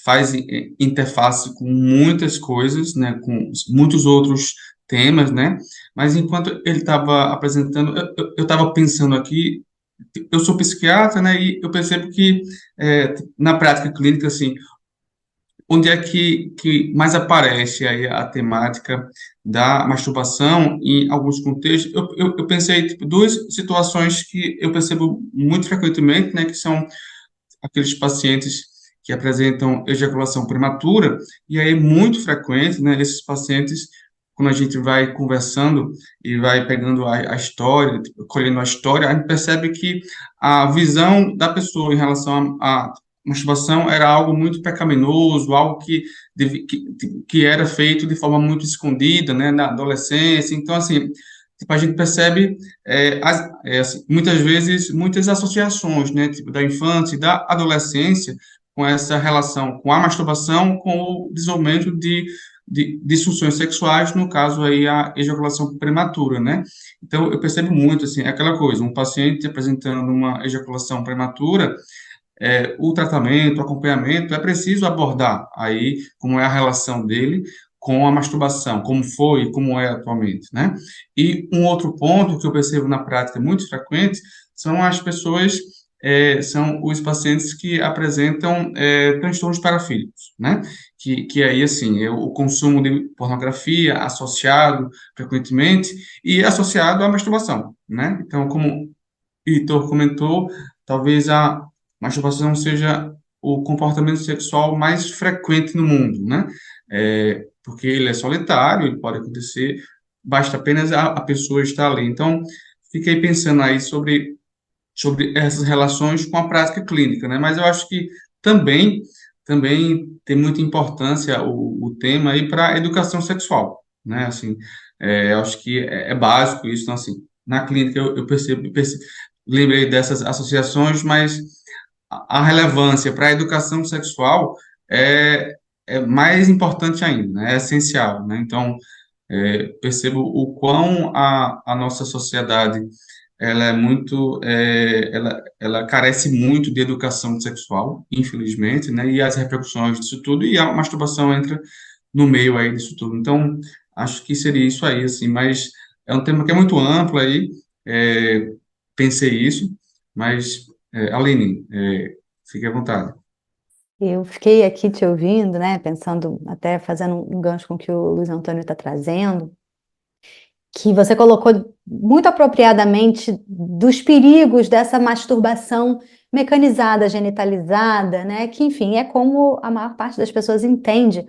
Speaker 4: faz interface com muitas coisas, né? Com muitos outros temas, né? Mas enquanto ele estava apresentando, eu estava pensando aqui, eu sou psiquiatra, né? E eu percebo que na prática clínica, assim, onde é que mais aparece aí a temática da masturbação em alguns contextos? Eu pensei, tipo, duas situações que eu percebo muito frequentemente, né, que são aqueles pacientes que apresentam ejaculação prematura, e aí é muito frequente, né, esses pacientes, quando a gente vai conversando e vai pegando a história, tipo, colhendo a história, a gente percebe que a visão da pessoa em relação à masturbação era algo muito pecaminoso, algo que era feito de forma muito escondida, né, na adolescência. Então, assim, tipo, a gente percebe assim, muitas vezes muitas associações, né, tipo, da infância e da adolescência com essa relação com a masturbação, com o desenvolvimento de disfunções sexuais, no caso aí a ejaculação prematura, né? Então eu percebo muito assim aquela coisa, um paciente apresentando uma ejaculação prematura, o tratamento, o acompanhamento, é preciso abordar aí como é a relação dele com a masturbação, como foi e como é atualmente, né? E um outro ponto que eu percebo na prática muito frequente são as pessoas, são os pacientes que apresentam transtornos parafílicos, né? Que aí, assim, é o consumo de pornografia associado frequentemente e associado à masturbação, né? Então, como Heitor comentou, talvez a masturbação seja o comportamento sexual mais frequente no mundo, né? Porque ele é solitário, ele pode acontecer, basta apenas a pessoa estar ali. Então, fiquei pensando aí sobre essas relações com a prática clínica, né? Mas eu acho que também, também tem muita importância o tema aí para a educação sexual, né? Assim, eu acho que é básico isso. Então, assim, na clínica eu lembrei dessas associações, mas a relevância para a educação sexual é, é mais importante ainda, né? É essencial, né? Então, percebo o quão a nossa sociedade ela é muito, ela carece muito de educação sexual, infelizmente, né? E as repercussões disso tudo, e a masturbação entra no meio aí disso tudo. Então, acho que seria isso aí, assim, mas é um tema que é muito amplo aí, é, pensei isso, mas, Aline, fique à vontade.
Speaker 2: Eu fiquei aqui te ouvindo, né, pensando, até fazendo um gancho com o que o Luiz Antônio está trazendo, que você colocou muito apropriadamente dos perigos dessa masturbação mecanizada, genitalizada, né, que, enfim, é como a maior parte das pessoas entende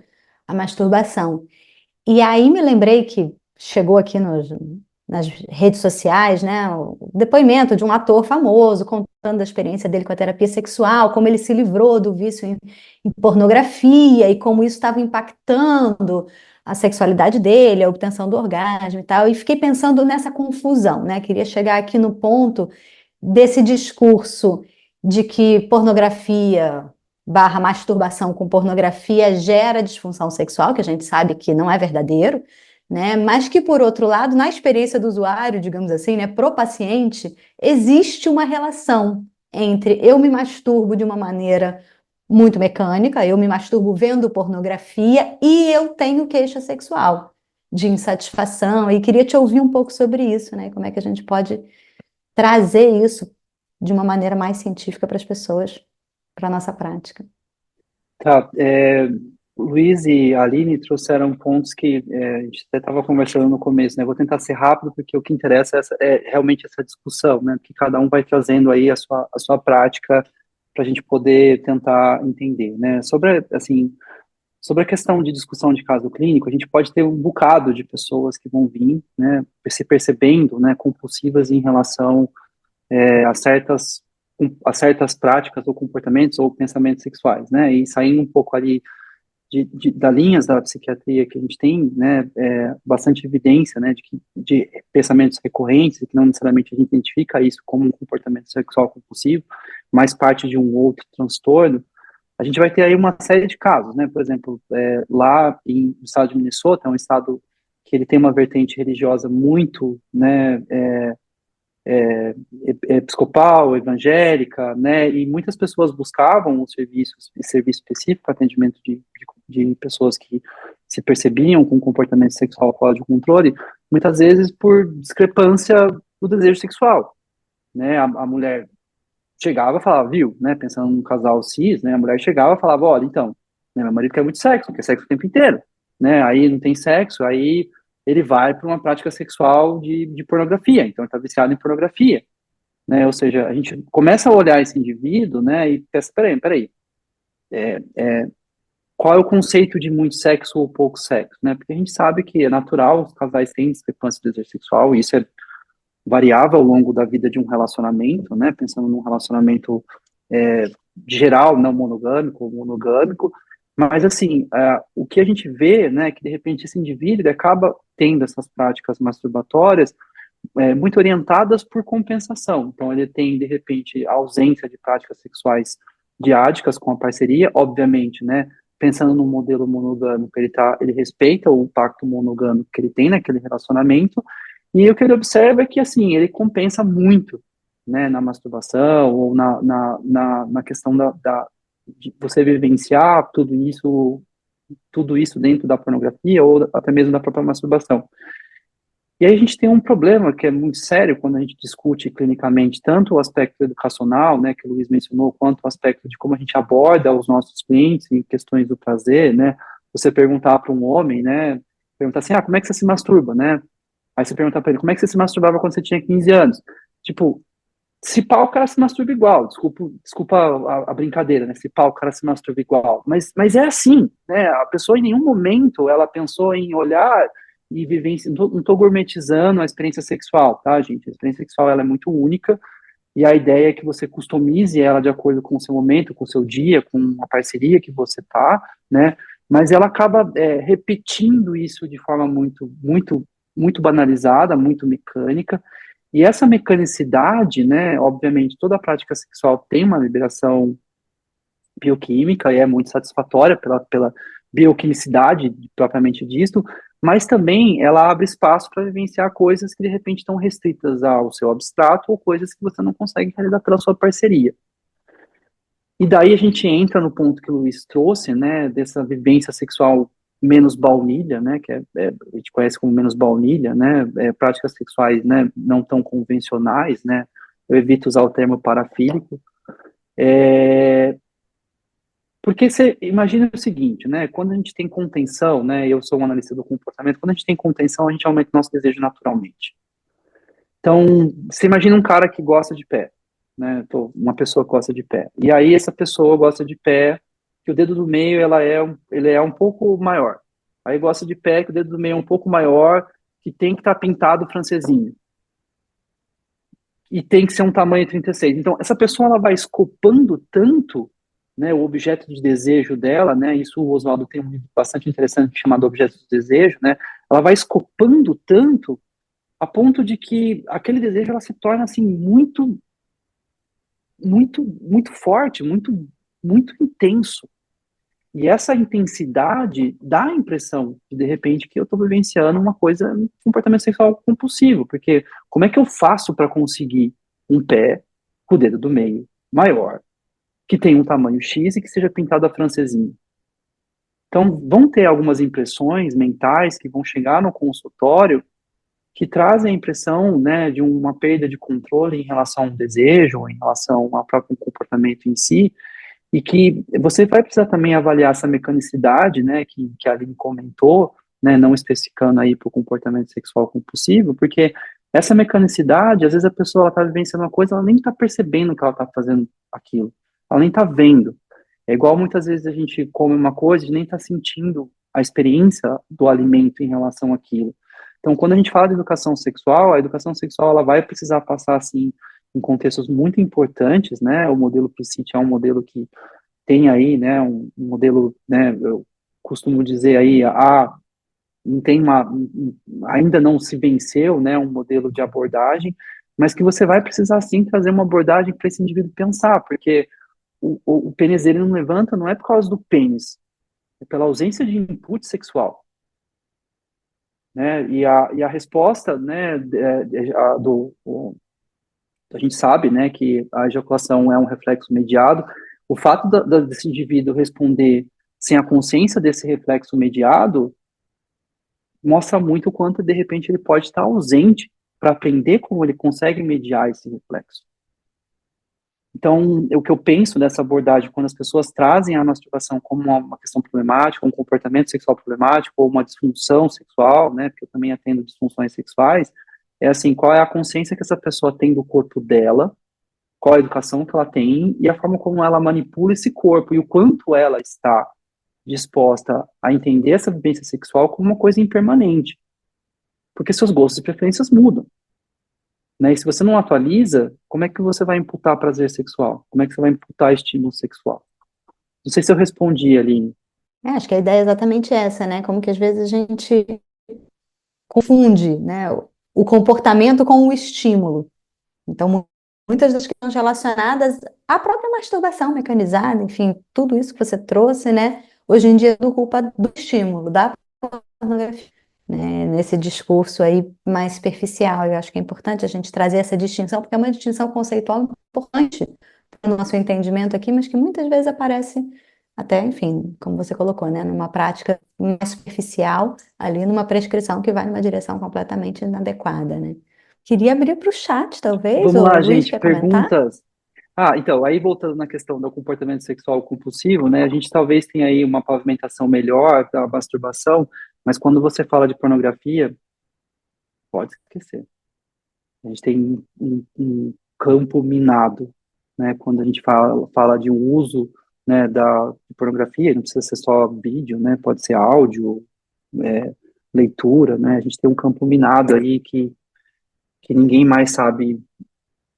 Speaker 2: a masturbação. E aí me lembrei que chegou aqui nas redes sociais, né, o depoimento de um ator famoso contando da experiência dele com a terapia sexual, como ele se livrou do vício em pornografia e como isso estava impactando a sexualidade dele, a obtenção do orgasmo e tal. E fiquei pensando nessa confusão, né? Queria chegar aqui no ponto desse discurso de que pornografia barra masturbação com pornografia gera disfunção sexual, que a gente sabe que não é verdadeiro, né? Mas que, por outro lado, na experiência do usuário, digamos assim, né, pro paciente, existe uma relação entre eu me masturbo de uma maneira muito mecânica, eu me masturbo vendo pornografia e eu tenho queixa sexual de insatisfação, e queria te ouvir um pouco sobre isso, né? Como é que a gente pode trazer isso de uma maneira mais científica para as pessoas, para a nossa prática.
Speaker 3: Tá, Luiz e Aline trouxeram pontos que a gente até estava conversando no começo, né? Vou tentar ser rápido, porque o que interessa é realmente essa discussão, né? Que cada um vai trazendo aí a sua prática para a gente poder tentar entender, né? Sobre a questão de discussão de caso clínico, a gente pode ter um bocado de pessoas que vão vir, né? Se percebendo, né? Compulsivas em relação a certas práticas ou comportamentos ou pensamentos sexuais, né? E saindo um pouco ali das linhas da psiquiatria que a gente tem, né, bastante evidência, né, de pensamentos recorrentes, que não necessariamente a gente identifica isso como um comportamento sexual compulsivo, mas parte de um outro transtorno. A gente vai ter aí uma série de casos, né? Por exemplo, lá no estado de Minnesota, é um estado que ele tem uma vertente religiosa muito, né, episcopal, evangélica, né, e muitas pessoas buscavam o serviço específico, atendimento de pessoas que se percebiam com comportamento sexual fora de controle, muitas vezes por discrepância do desejo sexual, né? A mulher chegava e falava, viu, né? Pensando num casal cis, né? A mulher chegava e falava, olha, então, né, meu marido quer muito sexo, quer sexo o tempo inteiro, né? Aí não tem sexo, aí ele vai para uma prática sexual de pornografia, então ele está viciado em pornografia, né? Ou seja, a gente começa a olhar esse indivíduo, né? E pensa, peraí, qual é o conceito de muito sexo ou pouco sexo, né? Porque a gente sabe que é natural, os casais têm discrepância de desejo sexual, e isso é variável ao longo da vida de um relacionamento, né? Pensando num relacionamento geral, não monogâmico ou monogâmico, mas assim, o que a gente vê, né, que de repente esse indivíduo ele acaba tendo essas práticas masturbatórias muito orientadas por compensação. Então ele tem de repente a ausência de práticas sexuais diádicas com a parceria, obviamente, né? Pensando no modelo monogâmico, ele respeita o pacto monogâmico que ele tem naquele relacionamento, e o que ele observa é que, assim, ele compensa muito, né, na masturbação, ou na questão de você vivenciar tudo isso dentro da pornografia, ou até mesmo da própria masturbação. E aí a gente tem um problema que é muito sério quando a gente discute clinicamente tanto o aspecto educacional, né, que o Luiz mencionou, quanto o aspecto de como a gente aborda os nossos clientes em questões do prazer, né? Você perguntar para um homem, né, perguntar assim, como é que você se masturba, né? Aí você pergunta pra ele, como é que você se masturbava quando você tinha 15 anos? Tipo, se pau, o cara se masturba igual. Desculpa a brincadeira, né? Se pau, o cara se masturba igual. Mas é assim, né? A pessoa em nenhum momento ela pensou em olhar e vivenciar. Não tô gourmetizando a experiência sexual, tá, gente? A experiência sexual ela é muito única e a ideia é que você customize ela de acordo com o seu momento, com o seu dia, com a parceria que você tá, né? Mas ela acaba repetindo isso de forma muito banalizada, muito mecânica, e essa mecanicidade, né, obviamente, toda prática sexual tem uma liberação bioquímica e é muito satisfatória pela bioquimicidade propriamente disto, mas também ela abre espaço para vivenciar coisas que de repente estão restritas ao seu abstrato ou coisas que você não consegue realizar pela sua parceria. E daí a gente entra no ponto que o Luiz trouxe, né, dessa vivência sexual menos baunilha, né, que a gente conhece como menos baunilha, né, práticas sexuais, né, não tão convencionais, né, eu evito usar o termo parafílico, porque você imagina o seguinte, né, quando a gente tem contenção, né, eu sou um analista do comportamento, quando a gente tem contenção, a gente aumenta o nosso desejo naturalmente. Então, você imagina um cara que gosta de pé, né? Uma pessoa que gosta de pé. E aí essa pessoa gosta de pé, que o dedo do meio ele é um pouco maior. Aí gosta de pé, que o dedo do meio é um pouco maior, que tem que estar pintado francesinho. E tem que ser um tamanho 36. Então, essa pessoa ela vai escopando tanto, né, o objeto de desejo dela, né? Isso o Oswaldo tem um livro bastante interessante chamado Objeto de Desejo, né? Ela vai escopando tanto a ponto de que aquele desejo ela se torna assim muito forte, muito intenso. E essa intensidade dá a impressão de repente que eu estou vivenciando uma coisa, um comportamento sexual compulsivo, porque como é que eu faço para conseguir um pé com o dedo do meio maior, que tem um tamanho X e que seja pintado a francesinha? Então, vão ter algumas impressões mentais que vão chegar no consultório que trazem a impressão, né, de uma perda de controle em relação ao desejo, em relação ao próprio comportamento em si, e que você vai precisar também avaliar essa mecanicidade, né, que a Aline comentou, né, não especificando aí para o comportamento sexual compulsivo, porque essa mecanicidade, às vezes a pessoa está vivenciando uma coisa, ela nem está percebendo que ela está fazendo aquilo, ela nem está vendo. É igual muitas vezes a gente come uma coisa e nem está sentindo a experiência do alimento em relação àquilo. Então, quando a gente fala de educação sexual, a educação sexual ela vai precisar passar assim em contextos muito importantes, né? O modelo PSIT é um modelo que tem aí, né, um modelo, né, eu costumo dizer aí, não tem ainda não se venceu, né, um modelo de abordagem, mas que você vai precisar sim trazer uma abordagem para esse indivíduo pensar, porque o pênis dele não levanta não é por causa do pênis, é pela ausência de input sexual. Né? E a resposta, né, a gente sabe, né, que a ejaculação é um reflexo mediado. O fato desse indivíduo responder sem a consciência desse reflexo mediado, mostra muito o quanto, de repente, ele pode estar ausente para aprender como ele consegue mediar esse reflexo. Então, o que eu penso dessa abordagem, quando as pessoas trazem a masturbação como uma questão problemática, um comportamento sexual problemático, ou uma disfunção sexual, né, porque eu também atendo disfunções sexuais, é assim, qual é a consciência que essa pessoa tem do corpo dela, qual a educação que ela tem, e a forma como ela manipula esse corpo, e o quanto ela está disposta a entender essa vivência sexual como uma coisa impermanente. Porque seus gostos e preferências mudam. Né? E se você não atualiza, como é que você vai imputar prazer sexual? Como é que você vai imputar estímulo sexual? Não sei se eu respondi, Aline.
Speaker 2: Acho que a ideia é exatamente essa, né? Como que às vezes a gente confunde, né, o comportamento com o estímulo. Então, muitas das questões relacionadas à própria masturbação mecanizada, enfim, tudo isso que você trouxe, né? Hoje em dia é do culpa do estímulo, da pornografia, né? Nesse discurso aí mais superficial. Eu acho que é importante a gente trazer essa distinção, porque é uma distinção conceitual importante para o nosso entendimento aqui, mas que muitas vezes aparece até, enfim, como você colocou, né? Numa prática mais superficial, ali numa prescrição que vai numa direção completamente inadequada, né? Queria abrir para o chat, talvez,
Speaker 3: Vamos
Speaker 2: ou
Speaker 3: lá,
Speaker 2: o Luiz
Speaker 3: gente,
Speaker 2: quer comentar?
Speaker 3: perguntas. Ah, então, aí voltando na questão do comportamento sexual compulsivo, né, a gente talvez tenha aí uma pavimentação melhor da masturbação, mas quando você fala de pornografia, pode esquecer. A gente tem um campo minado, né, quando a gente fala de um uso, né, de pornografia, não precisa ser só vídeo, né, pode ser áudio, é, leitura, né, a gente tem um campo minado aí que ninguém mais sabe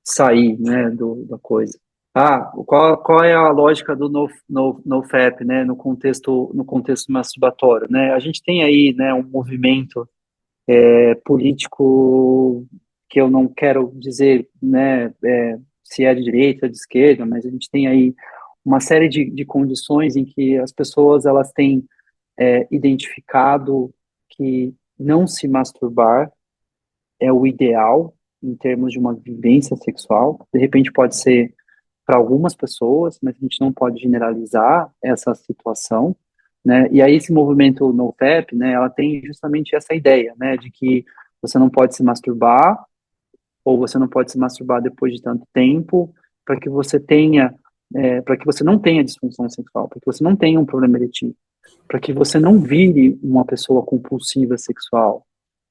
Speaker 3: sair, né, da coisa. Ah, qual é a lógica do NoFap, né, no contexto masturbatório, né? A gente tem aí, né, um movimento político que eu não quero dizer, né, se é de direita ou de esquerda, mas a gente tem aí uma série de condições em que as pessoas elas têm identificado que não se masturbar é o ideal em termos de uma vivência sexual. De repente pode ser para algumas pessoas, mas a gente não pode generalizar essa situação, né? E aí esse movimento NoFap, né, ela tem justamente essa ideia, né, de que você não pode se masturbar ou você não pode se masturbar depois de tanto tempo, para que você tenha, para que você não tenha disfunção sexual, para que você não tenha um problema eretivo, para que você não vire uma pessoa compulsiva sexual,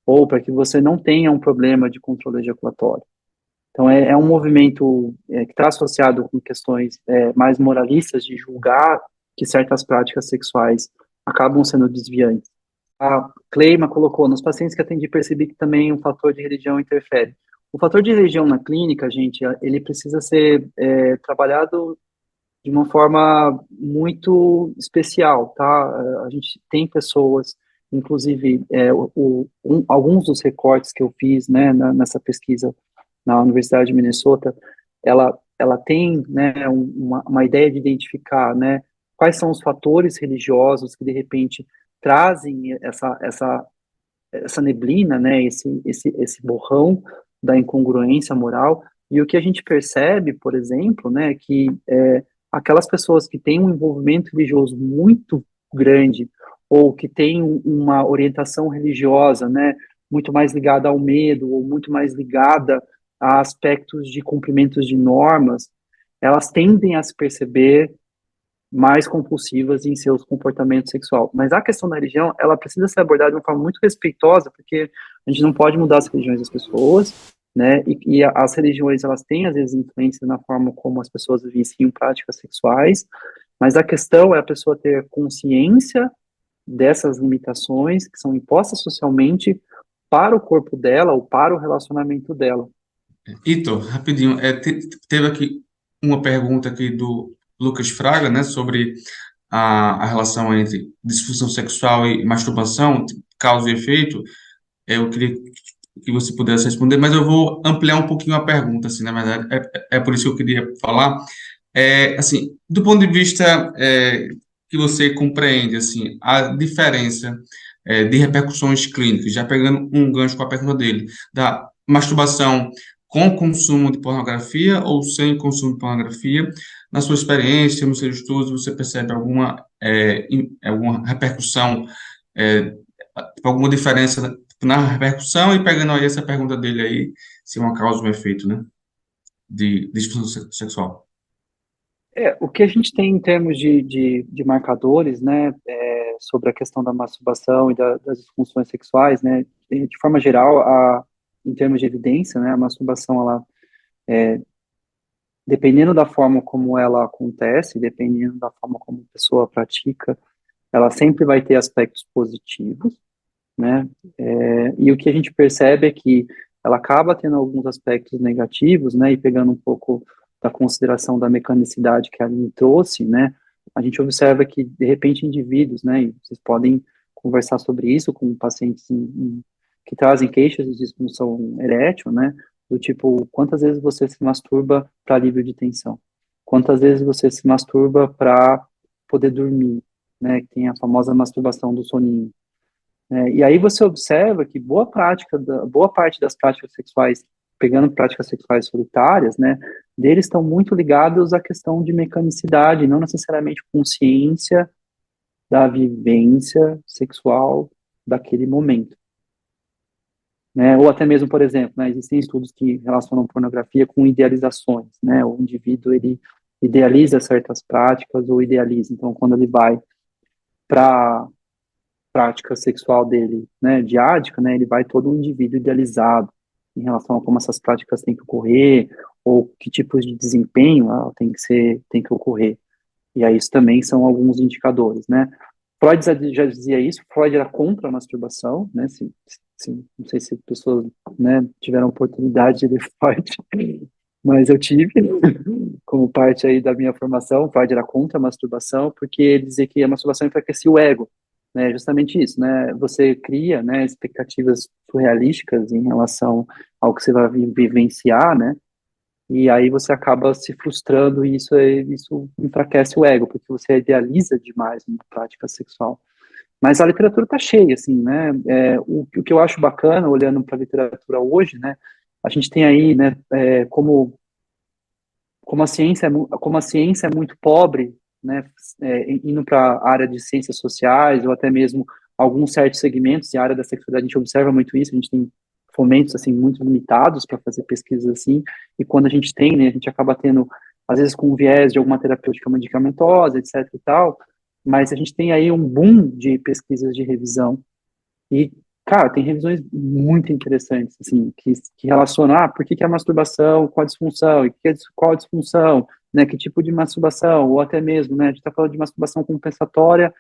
Speaker 3: ou para que você não tenha um problema de controle ejaculatório. Então, é um movimento que está associado com questões mais moralistas de julgar que certas práticas sexuais acabam sendo desviantes. A Cleima colocou, nos pacientes que atendi, percebi que também um fator de religião interfere. O fator de religião na clínica, gente, ele precisa ser trabalhado de uma forma muito especial, tá? A gente tem pessoas, inclusive, alguns dos recortes que eu fiz, né, nessa pesquisa na Universidade de Minnesota, ela tem, né, uma ideia de identificar, né, quais são os fatores religiosos que, de repente, trazem essa neblina, né, esse borrão da incongruência moral, e o que a gente percebe, por exemplo, né, que aquelas pessoas que têm um envolvimento religioso muito grande, ou que têm uma orientação religiosa, né, muito mais ligada ao medo, ou muito mais ligada a aspectos de cumprimentos de normas, elas tendem a se perceber mais compulsivas em seus comportamentos sexuais. Mas a questão da religião, ela precisa ser abordada de uma forma muito respeitosa, porque a gente não pode mudar as religiões das pessoas, né? E as religiões, elas têm, às vezes, influência na forma como as pessoas vivenciam práticas sexuais, mas a questão é a pessoa ter consciência dessas limitações que são impostas socialmente para o corpo dela ou para o relacionamento dela.
Speaker 4: Ito, rapidinho, teve aqui uma pergunta aqui do Lucas Fraga, né, sobre a relação entre disfunção sexual e masturbação, causa e efeito. Eu queria que você pudesse responder, mas eu vou ampliar um pouquinho a pergunta, assim, na verdade, é por isso que eu queria falar. Assim, do ponto de vista que você compreende, assim, a diferença de repercussões clínicas, já pegando um gancho com a pergunta dele, da masturbação com consumo de pornografia ou sem consumo de pornografia, na sua experiência, nos seus estudos, você percebe alguma alguma repercussão, alguma diferença na repercussão, e pegando aí essa pergunta dele aí, se é uma causa ou um efeito, né, de disfunção sexual.
Speaker 3: O que a gente tem em termos de marcadores, né, sobre a questão da masturbação e das disfunções sexuais, né, de forma geral, em termos de evidência, né, a masturbação, ela, dependendo da forma como ela acontece, dependendo da forma como a pessoa pratica, ela sempre vai ter aspectos positivos, né, e o que a gente percebe é que ela acaba tendo alguns aspectos negativos, né, e pegando um pouco da consideração da mecanicidade que a Aline trouxe, né, a gente observa que, de repente, indivíduos, né, e vocês podem conversar sobre isso com pacientes que trazem queixas de disfunção erétil, né, do tipo, quantas vezes você se masturba para alívio de tensão? Quantas vezes você se masturba para poder dormir, né, que tem a famosa masturbação do soninho. E aí você observa que boa parte das práticas sexuais, pegando práticas sexuais solitárias, né, deles estão muito ligados à questão de mecanicidade, não necessariamente consciência da vivência sexual daquele momento. Né? Ou até mesmo, por exemplo, né, existem estudos que relacionam pornografia com idealizações, né, o indivíduo, ele idealiza certas práticas ou idealiza, então quando ele vai para prática sexual dele, né, diádica, né, ele vai todo um indivíduo idealizado em relação a como essas práticas têm que ocorrer, ou que tipos de desempenho tem que ocorrer. E aí isso também são alguns indicadores, né. Freud já dizia isso, Freud era contra a masturbação, né, não sei se pessoas, né, tiveram a oportunidade de ler Freud, mas eu tive, como parte aí da minha formação. Freud era contra a masturbação, porque ele dizia que a masturbação enfraquecia o ego, né, justamente isso, né, você cria, né, expectativas surrealísticas em relação ao que você vai vivenciar, né, e aí você acaba se frustrando, e isso enfraquece o ego, porque você idealiza demais uma prática sexual. Mas a literatura está cheia, assim, né, o que eu acho bacana, olhando para a literatura hoje, né, a gente tem aí, né, como a ciência é muito pobre, né, indo para a área de ciências sociais, ou até mesmo alguns certos segmentos de área da sexualidade, a gente observa muito isso, a gente tem fomentos, assim, muito limitados para fazer pesquisas assim, e quando a gente tem, né, a gente acaba tendo, às vezes com um viés de alguma terapêutica medicamentosa, etc e tal, mas a gente tem aí um boom de pesquisas de revisão, e, cara, tem revisões muito interessantes, assim, que relacionam, por que a masturbação com a disfunção, e qual a disfunção, né, que tipo de masturbação, ou até mesmo, né, a gente está falando de masturbação compensatória,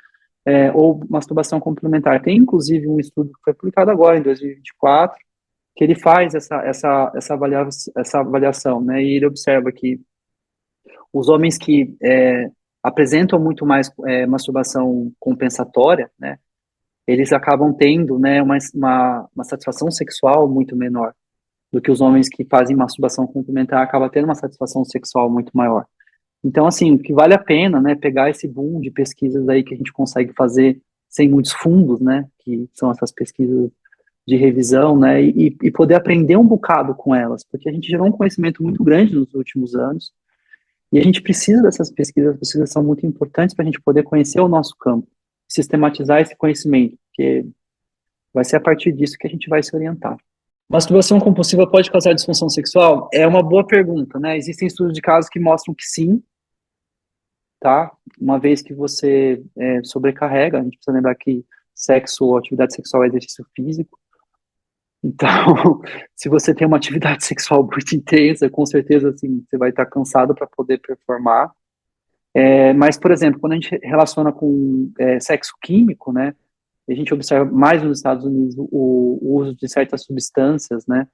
Speaker 3: ou masturbação complementar. Tem, inclusive, um estudo que foi publicado agora, em 2024, que ele faz essa avaliação, né, e ele observa que os homens que apresentam muito mais masturbação compensatória, né, eles acabam tendo, né, uma satisfação sexual muito menor do que os homens que fazem masturbação complementar, acabam tendo uma satisfação sexual muito maior. Então, assim, o que vale a pena, né, pegar esse boom de pesquisas aí que a gente consegue fazer sem muitos fundos, né, que são essas pesquisas de revisão, né, e poder aprender um bocado com elas, porque a gente gerou um conhecimento muito grande nos últimos anos, e a gente precisa dessas pesquisas, as pesquisas são muito importantes para a gente poder conhecer o nosso campo, sistematizar esse conhecimento, porque vai ser a partir disso que a gente vai se orientar. Masturbação compulsiva pode causar disfunção sexual? É uma boa pergunta, né? Existem estudos de casos que mostram que sim, tá? Uma vez que você sobrecarrega, a gente precisa lembrar que sexo ou atividade sexual é exercício físico. Então, se você tem uma atividade sexual muito intensa, com certeza, assim, você vai estar cansado para poder performar. Mas, por exemplo, quando a gente relaciona com sexo químico, né, a gente observa mais nos Estados Unidos o uso de certas substâncias, né,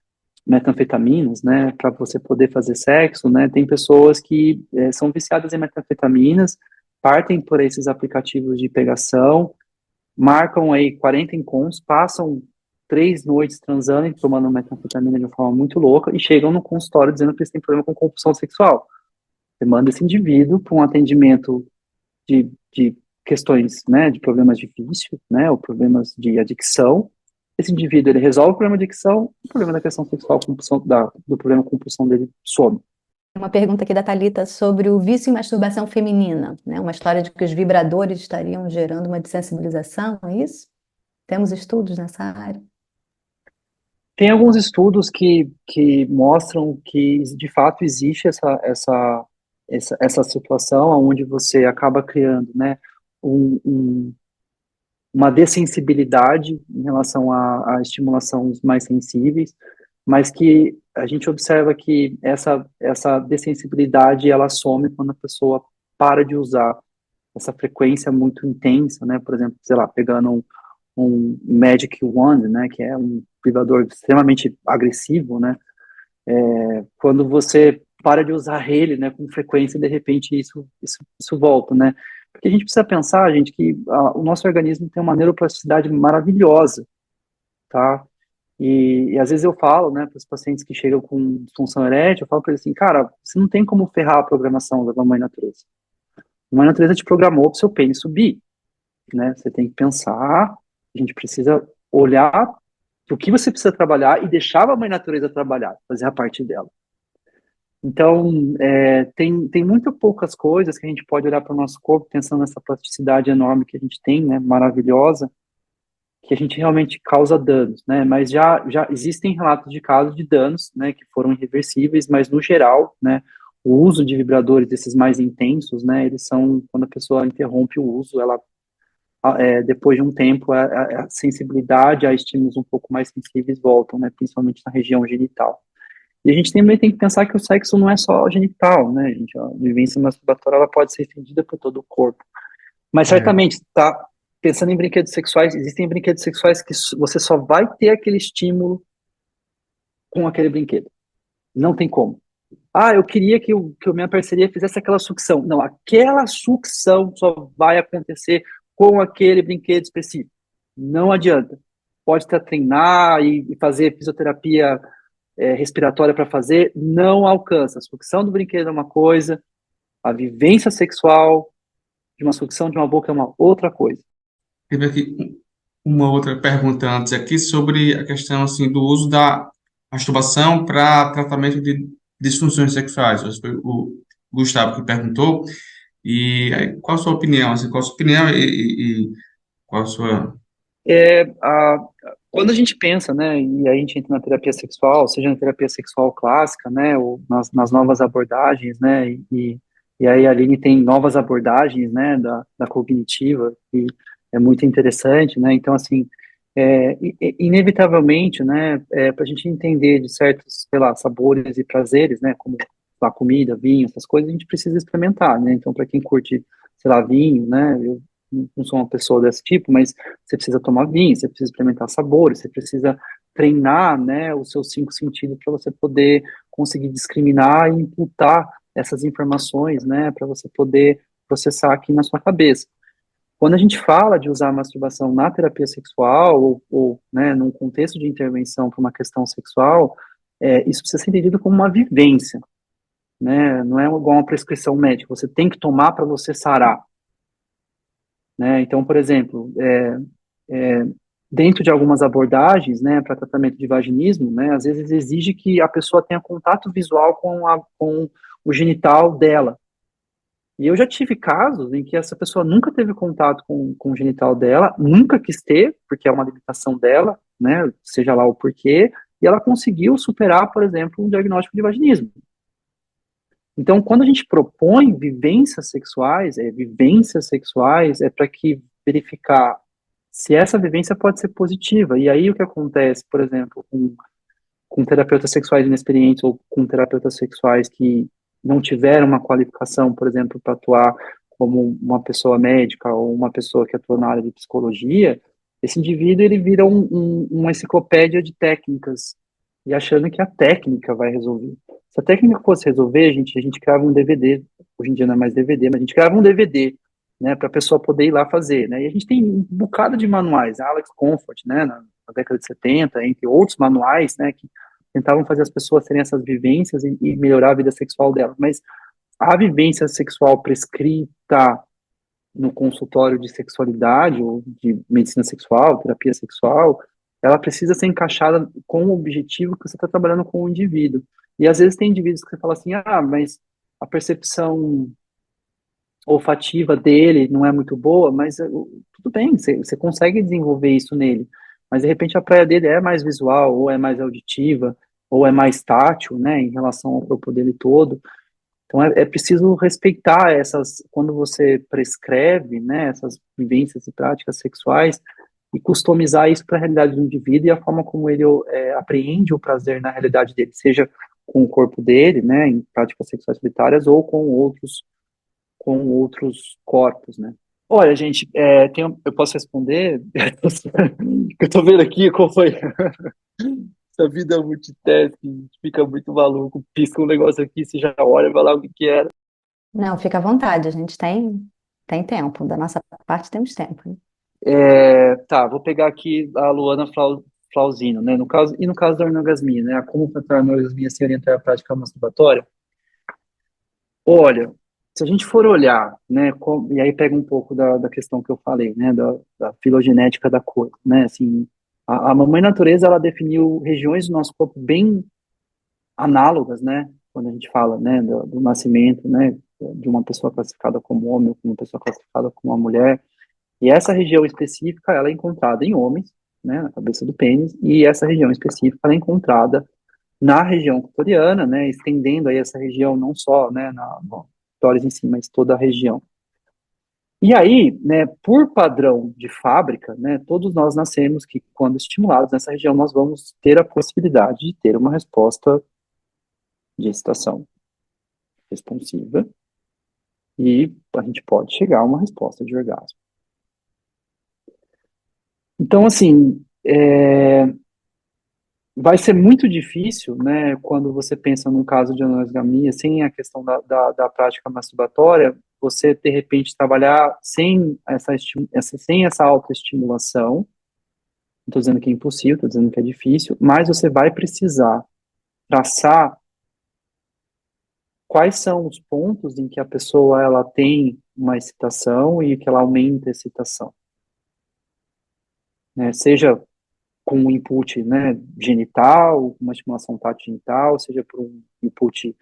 Speaker 3: metanfetaminas, né, para você poder fazer sexo, né, tem pessoas que são viciadas em metanfetaminas, partem por esses aplicativos de pegação, marcam aí 40 encontros, passam 3 noites transando e tomando metanfetamina de uma forma muito louca e chegam no consultório dizendo que eles têm problema com compulsão sexual. Você manda esse indivíduo para um atendimento de questões, né, de problemas de vício, né, ou problemas de adicção. Esse indivíduo, ele resolve o problema de adicção, o problema da questão sexual, do problema compulsão dele some.
Speaker 2: uma pergunta aqui da Thalita sobre o vício em masturbação feminina, né? Uma história de que os vibradores estariam gerando uma dessensibilização, é isso? Temos estudos nessa área?
Speaker 3: Tem alguns estudos que mostram que, de fato, existe essa situação onde você acaba criando, né, um, um- uma dessensibilidade em relação à estimulação mais sensíveis, mas que a gente observa que essa dessensibilidade, ela some quando a pessoa para de usar essa frequência muito intensa, né, por exemplo, sei lá, pegando um Magic Wand, né, que é um vibrador extremamente agressivo, né, quando você para de usar ele, né, com frequência, de repente isso volta, né, porque a gente precisa pensar, gente, que o nosso organismo tem uma neuroplasticidade maravilhosa, tá, e às vezes eu falo, né, para os pacientes que chegam com disfunção erétil, eu falo para eles assim, cara, você não tem como ferrar a programação da Mãe Natureza. A Mãe Natureza te programou para o seu pênis subir, né, você tem que pensar, a gente precisa olhar o que você precisa trabalhar e deixar a Mãe Natureza trabalhar, fazer a parte dela. Então, tem muito poucas coisas que a gente pode olhar para o nosso corpo, pensando nessa plasticidade enorme que a gente tem, né, maravilhosa, que a gente realmente causa danos, né, mas já existem relatos de casos de danos, né, que foram irreversíveis, mas no geral, né, o uso de vibradores desses mais intensos, né, eles são, quando a pessoa interrompe o uso, ela, depois de um tempo, a sensibilidade a estímulos um pouco mais sensíveis voltam, né, principalmente na região genital. E a gente também tem que pensar que o sexo não é só genital, né, gente? A vivência masturbatória, ela pode ser estendida por todo o corpo. Mas
Speaker 1: É,
Speaker 3: certamente, tá pensando em brinquedos sexuais, existem brinquedos sexuais que você só vai ter aquele estímulo com aquele brinquedo. Não tem como. Ah, eu queria que a minha parceria fizesse aquela sucção. Não, aquela sucção só vai acontecer com aquele brinquedo específico. Não adianta. Pode até treinar e fazer fisioterapia respiratória para fazer, não alcança. A sucção do brinquedo é uma coisa, a vivência sexual de uma sucção de uma boca é uma outra coisa.
Speaker 4: Teve aqui uma outra pergunta antes aqui sobre a questão assim do uso da masturbação para tratamento de disfunções sexuais. Esse foi o Gustavo que perguntou. E aí, qual a sua opinião? Assim, qual a sua opinião e qual a sua...
Speaker 3: É, quando a gente pensa, né, e aí a gente entra na terapia sexual, seja na terapia sexual clássica, né, ou nas novas abordagens, né, e aí a Aline tem novas abordagens, né, da cognitiva, que é muito interessante, né, então, assim, inevitavelmente, né, para a gente entender de certos, sei lá, sabores e prazeres, né, como a comida, vinho, essas coisas, a gente precisa experimentar, né, então, para quem curte, sei lá, vinho, né, eu não sou uma pessoa desse tipo, mas você precisa tomar vinho, você precisa experimentar sabores, você precisa treinar, né, os seus cinco sentidos para você poder conseguir discriminar e imputar essas informações, né, para você poder processar aqui na sua cabeça. Quando a gente fala de usar a masturbação na terapia sexual ou né, num contexto de intervenção para uma questão sexual, isso precisa ser entendido como uma vivência, né, não é igual uma prescrição médica, você tem que tomar para você sarar, né, então, por exemplo, é, dentro de algumas abordagens, né, para tratamento de vaginismo, né, às vezes exige que a pessoa tenha contato visual com o genital dela. E eu já tive casos em que essa pessoa nunca teve contato com o genital dela, nunca quis ter, porque é uma limitação dela, né, seja lá o porquê, e ela conseguiu superar, por exemplo, um diagnóstico de vaginismo. Então, quando a gente propõe vivências sexuais é para que verificar se essa vivência pode ser positiva. E aí o que acontece, por exemplo, com terapeutas sexuais inexperientes ou com terapeutas sexuais que não tiveram uma qualificação, por exemplo, para atuar como uma pessoa médica ou uma pessoa que atua na área de psicologia, esse indivíduo ele vira uma enciclopédia de técnicas e achando que a técnica vai resolver. Se a técnica fosse resolver, a gente criava um DVD, hoje em dia não é mais DVD, mas a gente criava um DVD, né, para a pessoa poder ir lá fazer, né, e a gente tem um bocado de manuais, Alex Comfort, né, na década de 70, entre outros manuais, né, que tentavam fazer as pessoas terem essas vivências e melhorar a vida sexual delas, mas a vivência sexual prescrita no consultório de sexualidade ou de medicina sexual, terapia sexual, ela precisa ser encaixada com o objetivo que você está trabalhando com o indivíduo. E às vezes tem indivíduos que você fala assim, mas a percepção olfativa dele não é muito boa, mas tudo bem, você consegue desenvolver isso nele. Mas de repente a praia dele é mais visual, ou é mais auditiva, ou é mais tátil, né, em relação ao corpo dele todo. Então é preciso respeitar essas, quando você prescreve, né, essas vivências e práticas sexuais, e customizar isso para a realidade do indivíduo e a forma como ele apreende o prazer na realidade dele, seja com o corpo dele, né, em práticas sexuais solitárias, ou com outros corpos, né. Olha, gente, eu posso responder? Eu tô vendo aqui como foi essa vida multitasking, a gente fica muito maluco, pisca um negócio aqui, você já olha, vai lá o que que era.
Speaker 2: Não, fica à vontade, a gente tem tempo, da nossa parte temos tempo, né?
Speaker 3: Tá, vou pegar aqui a Luana Flauzino, né? No caso da orgasmia, né? Como tratar a orgasmia sem orientar a prática masturbatória? Olha, se a gente for olhar, né? E aí pega um pouco da questão que eu falei, né? Da filogenética da coisa, né? Assim, a mamãe natureza, ela definiu regiões do nosso corpo bem análogas, né? Quando a gente fala, né? Do nascimento, né? De uma pessoa classificada como homem ou de uma pessoa classificada como uma mulher. E essa região específica, ela é encontrada em homens, né, na cabeça do pênis, e essa região específica, ela é encontrada na região clitoriana, né, estendendo aí essa região não só, né, no clitóris em si, mas toda a região. E aí, né, por padrão de fábrica, né, todos nós nascemos que, quando estimulados nessa região, nós vamos ter a possibilidade de ter uma resposta de excitação responsiva, e a gente pode chegar a uma resposta de orgasmo. Então, assim, vai ser muito difícil, né, quando você pensa num caso de anorgasmia, sem a questão da prática masturbatória, você, de repente, trabalhar sem essa autoestimulação. Não estou dizendo que é impossível, estou dizendo que é difícil, mas você vai precisar traçar quais são os pontos em que a pessoa ela tem uma excitação e que ela aumenta a excitação, né, seja com um input, né, genital, uma estimulação tátil genital, seja por um input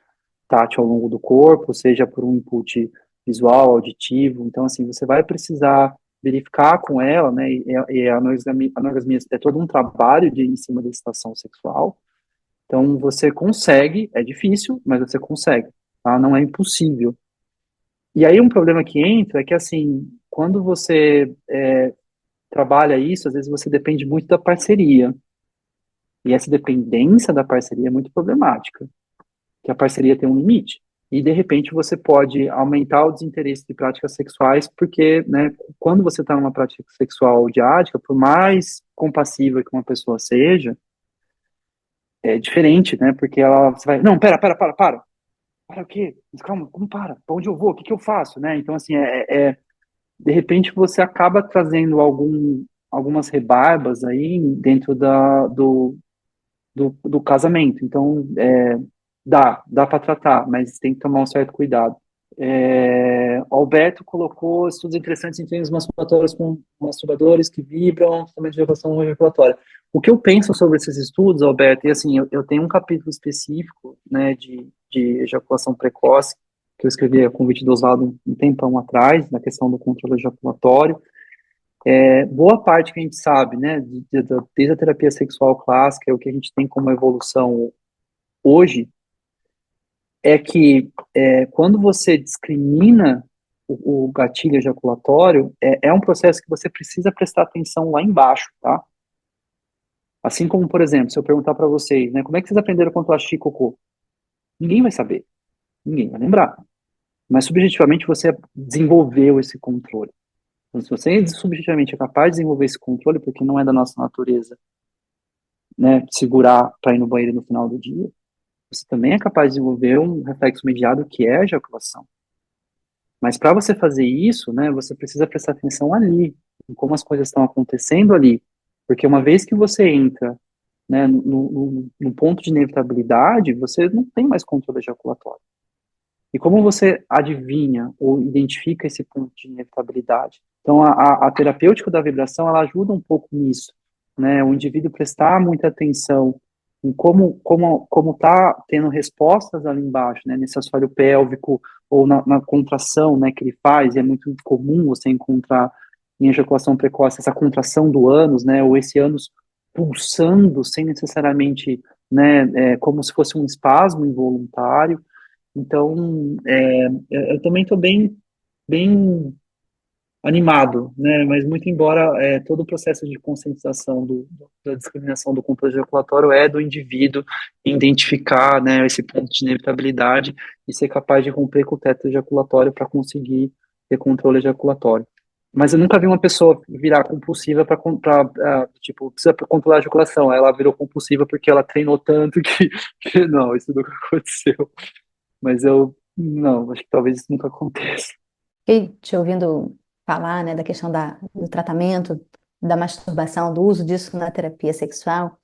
Speaker 3: tátil ao longo do corpo, seja por um input visual, auditivo. Então, assim, você vai precisar verificar com ela, né, e a anorgasmia é todo um trabalho em cima da excitação sexual. Então, você consegue, é difícil, mas você consegue, tá? Não é impossível. E aí, um problema que entra é que, assim, quando você trabalha isso, às vezes você depende muito da parceria. E essa dependência da parceria é muito problemática, que a parceria tem um limite. E, de repente, você pode aumentar o desinteresse de práticas sexuais, porque, né, quando você está numa prática sexual diádica, por mais compassiva que uma pessoa seja, é diferente, né, porque você vai, não, para o quê? Mas calma, como para? Para onde eu vou? O que que eu faço, né? Então, assim, de repente você acaba trazendo algumas rebarbas aí dentro do casamento. Então, dá para tratar, mas tem que tomar um certo cuidado. O Alberto colocou estudos interessantes em treinos masturbatórios com masturbadores que vibram, também de ejaculação ejaculatória. O que eu penso sobre esses estudos, Alberto, e assim, eu tenho um capítulo específico, né, de ejaculação precoce, que eu escrevi a convite do Oswaldo um tempão atrás, na questão do controle ejaculatório. Boa parte que a gente sabe, né, desde a terapia sexual clássica, o que a gente tem como evolução hoje, é que quando você discrimina o gatilho ejaculatório, é um processo que você precisa prestar atenção lá embaixo, tá? Assim como, por exemplo, se eu perguntar para vocês, né, como é que vocês aprenderam a controlar xixi e cocô? Ninguém vai saber, ninguém vai lembrar. Mas subjetivamente você desenvolveu esse controle. Então, se você subjetivamente é capaz de desenvolver esse controle, porque não é da nossa natureza, né, segurar para ir no banheiro no final do dia, você também é capaz de desenvolver um reflexo mediado que é a ejaculação. Mas para você fazer isso, né, você precisa prestar atenção ali, em como as coisas estão acontecendo ali. Porque uma vez que você entra, né, no ponto de inevitabilidade, você não tem mais controle ejaculatório. E como você adivinha ou identifica esse ponto de inevitabilidade? Então, a terapêutica da vibração, ela ajuda um pouco nisso, né? O indivíduo prestar muita atenção em como tá tendo respostas ali embaixo, né, nesse assoalho pélvico, ou na contração, né, que ele faz, e é muito comum você encontrar em ejaculação precoce essa contração do ânus, né, ou esse ânus pulsando sem necessariamente, né, como se fosse um espasmo involuntário. Então, eu também estou bem animado, né? Mas muito embora todo o processo de conscientização da discriminação do complexo ejaculatório é do indivíduo identificar, né, esse ponto de inevitabilidade e ser capaz de romper com o teto ejaculatório para conseguir ter controle ejaculatório. Mas eu nunca vi uma pessoa virar compulsiva para tipo, precisa controlar a ejaculação. Ela virou compulsiva porque ela treinou tanto que não, isso nunca aconteceu. Mas não, acho que talvez isso nunca aconteça.
Speaker 2: E te ouvindo falar, né, da questão do tratamento, da masturbação, do uso disso na terapia sexual,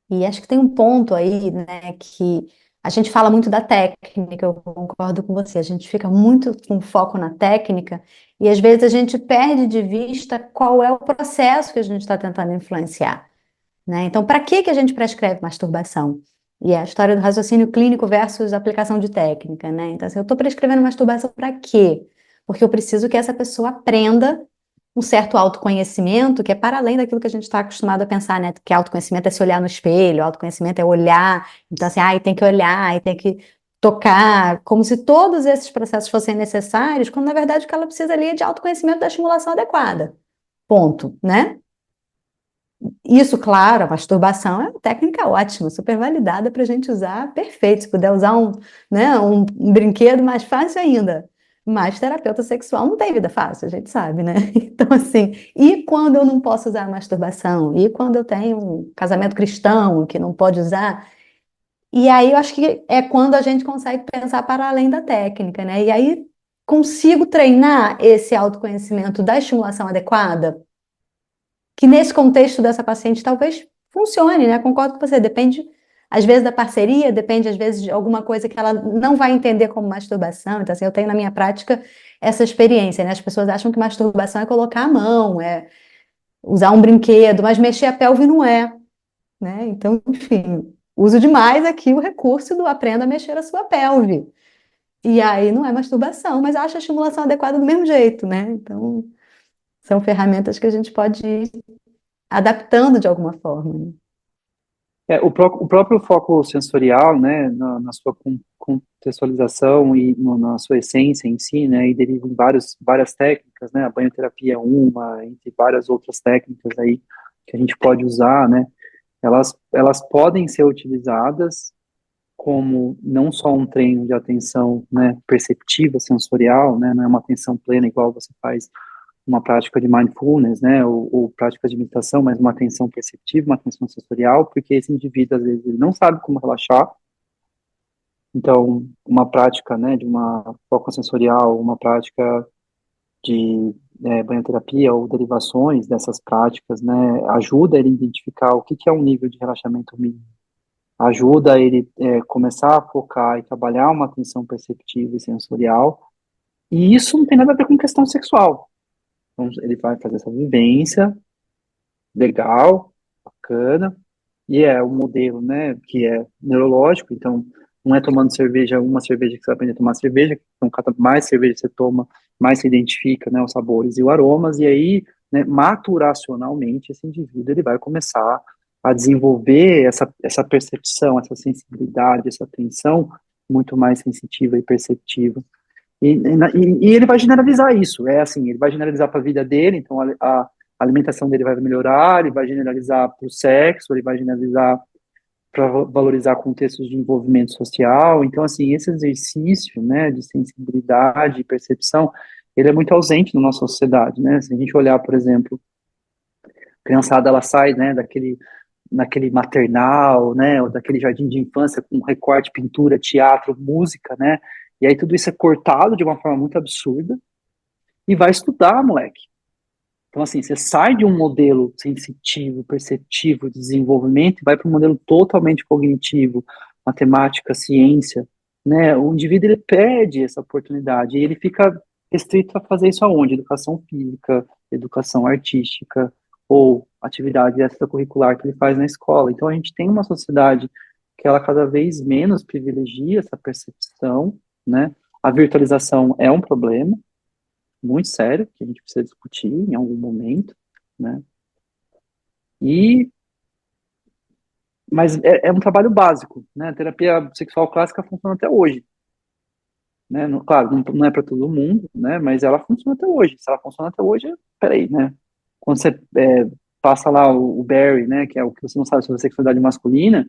Speaker 2: e acho que tem um ponto aí, né, que a gente fala muito da técnica, eu concordo com você, a gente fica muito com foco na técnica, e às vezes a gente perde de vista qual é o processo que a gente está tentando influenciar, né? Então, para que a gente prescreve masturbação? E é a história do raciocínio clínico versus aplicação de técnica, né? Então, assim, eu estou prescrevendo masturbação para quê? Porque eu preciso que essa pessoa aprenda um certo autoconhecimento que é para além daquilo que a gente está acostumado a pensar, né? Que autoconhecimento é se olhar no espelho, autoconhecimento é olhar, então assim, tem que olhar, tem que tocar, como se todos esses processos fossem necessários, quando na verdade o que ela precisa ali é de autoconhecimento da estimulação adequada. Ponto, né? Isso, claro, a masturbação é uma técnica ótima, super validada para a gente usar, perfeito. Se puder usar né, um brinquedo, mais fácil ainda. Mas terapeuta sexual não tem vida fácil, a gente sabe, né? Então, assim, e quando eu não posso usar a masturbação? E quando eu tenho um casamento cristão que não pode usar? E aí eu acho que é quando a gente consegue pensar para além da técnica, né? E aí consigo treinar esse autoconhecimento da estimulação adequada? Que nesse contexto dessa paciente talvez funcione, né? Concordo com você, depende às vezes da parceria, depende às vezes de alguma coisa que ela não vai entender como masturbação. Então, assim, eu tenho na minha prática essa experiência, né? As pessoas acham que masturbação é colocar a mão, é usar um brinquedo, mas mexer a pelve não é, né? Então, enfim, uso demais aqui o recurso do aprenda a mexer a sua pelve. E aí não é masturbação, mas acho a estimulação adequada do mesmo jeito, né? Então, são ferramentas que a gente pode ir adaptando de alguma forma, né?
Speaker 3: O próprio foco sensorial, né, na sua contextualização e na sua essência em si, né, e deriva em várias técnicas, né, a banhoterapia é uma, entre várias outras técnicas aí que a gente pode usar, né, elas podem ser utilizadas como não só um treino de atenção, né, perceptiva, sensorial, né, não é uma atenção plena igual você faz uma prática de mindfulness, né, ou prática de meditação, mas uma atenção perceptiva, uma atenção sensorial, porque esse indivíduo, às vezes, ele não sabe como relaxar, então, uma prática, né, de uma foco sensorial, uma prática de banhoterapia ou derivações dessas práticas, né, ajuda ele a identificar o que é um nível de relaxamento mínimo, ajuda ele começar a focar e trabalhar uma atenção perceptiva e sensorial, e isso não tem nada a ver com questão sexual. Então, ele vai fazer essa vivência legal, bacana, e é um modelo, né, que é neurológico, então não é tomando cerveja, uma cerveja que você vai aprender a tomar cerveja, então cada mais cerveja você toma, mais você identifica, né, os sabores e os aromas, e aí, né, maturacionalmente, esse indivíduo ele vai começar a desenvolver essa percepção, essa sensibilidade, essa atenção muito mais sensitiva e perceptiva. E ele vai generalizar isso, é assim, ele vai generalizar para a vida dele, então a alimentação dele vai melhorar, ele vai generalizar para o sexo, ele vai generalizar para valorizar contextos de envolvimento social. Então, assim, esse exercício, né, de sensibilidade e percepção, ele é muito ausente na nossa sociedade, né? Se a gente olhar, por exemplo, a criançada, ela sai, né, naquele maternal, né, ou daquele jardim de infância com recorte, pintura, teatro, música, né? E aí tudo isso é cortado de uma forma muito absurda e vai estudar, moleque. Então, assim, você sai de um modelo sensitivo, perceptivo, de desenvolvimento e vai para um modelo totalmente cognitivo, matemática, ciência, né? O indivíduo, ele perde essa oportunidade e ele fica restrito a fazer isso aonde? Educação física, educação artística, ou atividade extracurricular que ele faz na escola. Então, a gente tem uma sociedade que ela cada vez menos privilegia essa percepção, né? A virtualização é um problema muito sério que a gente precisa discutir em algum momento, né? E mas é um trabalho básico, né? A terapia sexual clássica funciona até hoje, né? Claro, não é para todo mundo, né? Mas ela funciona até hoje. Se ela funciona até hoje, peraí, né? Quando você passa lá o Barry, né? Que é o que você não sabe sobre a sexualidade masculina,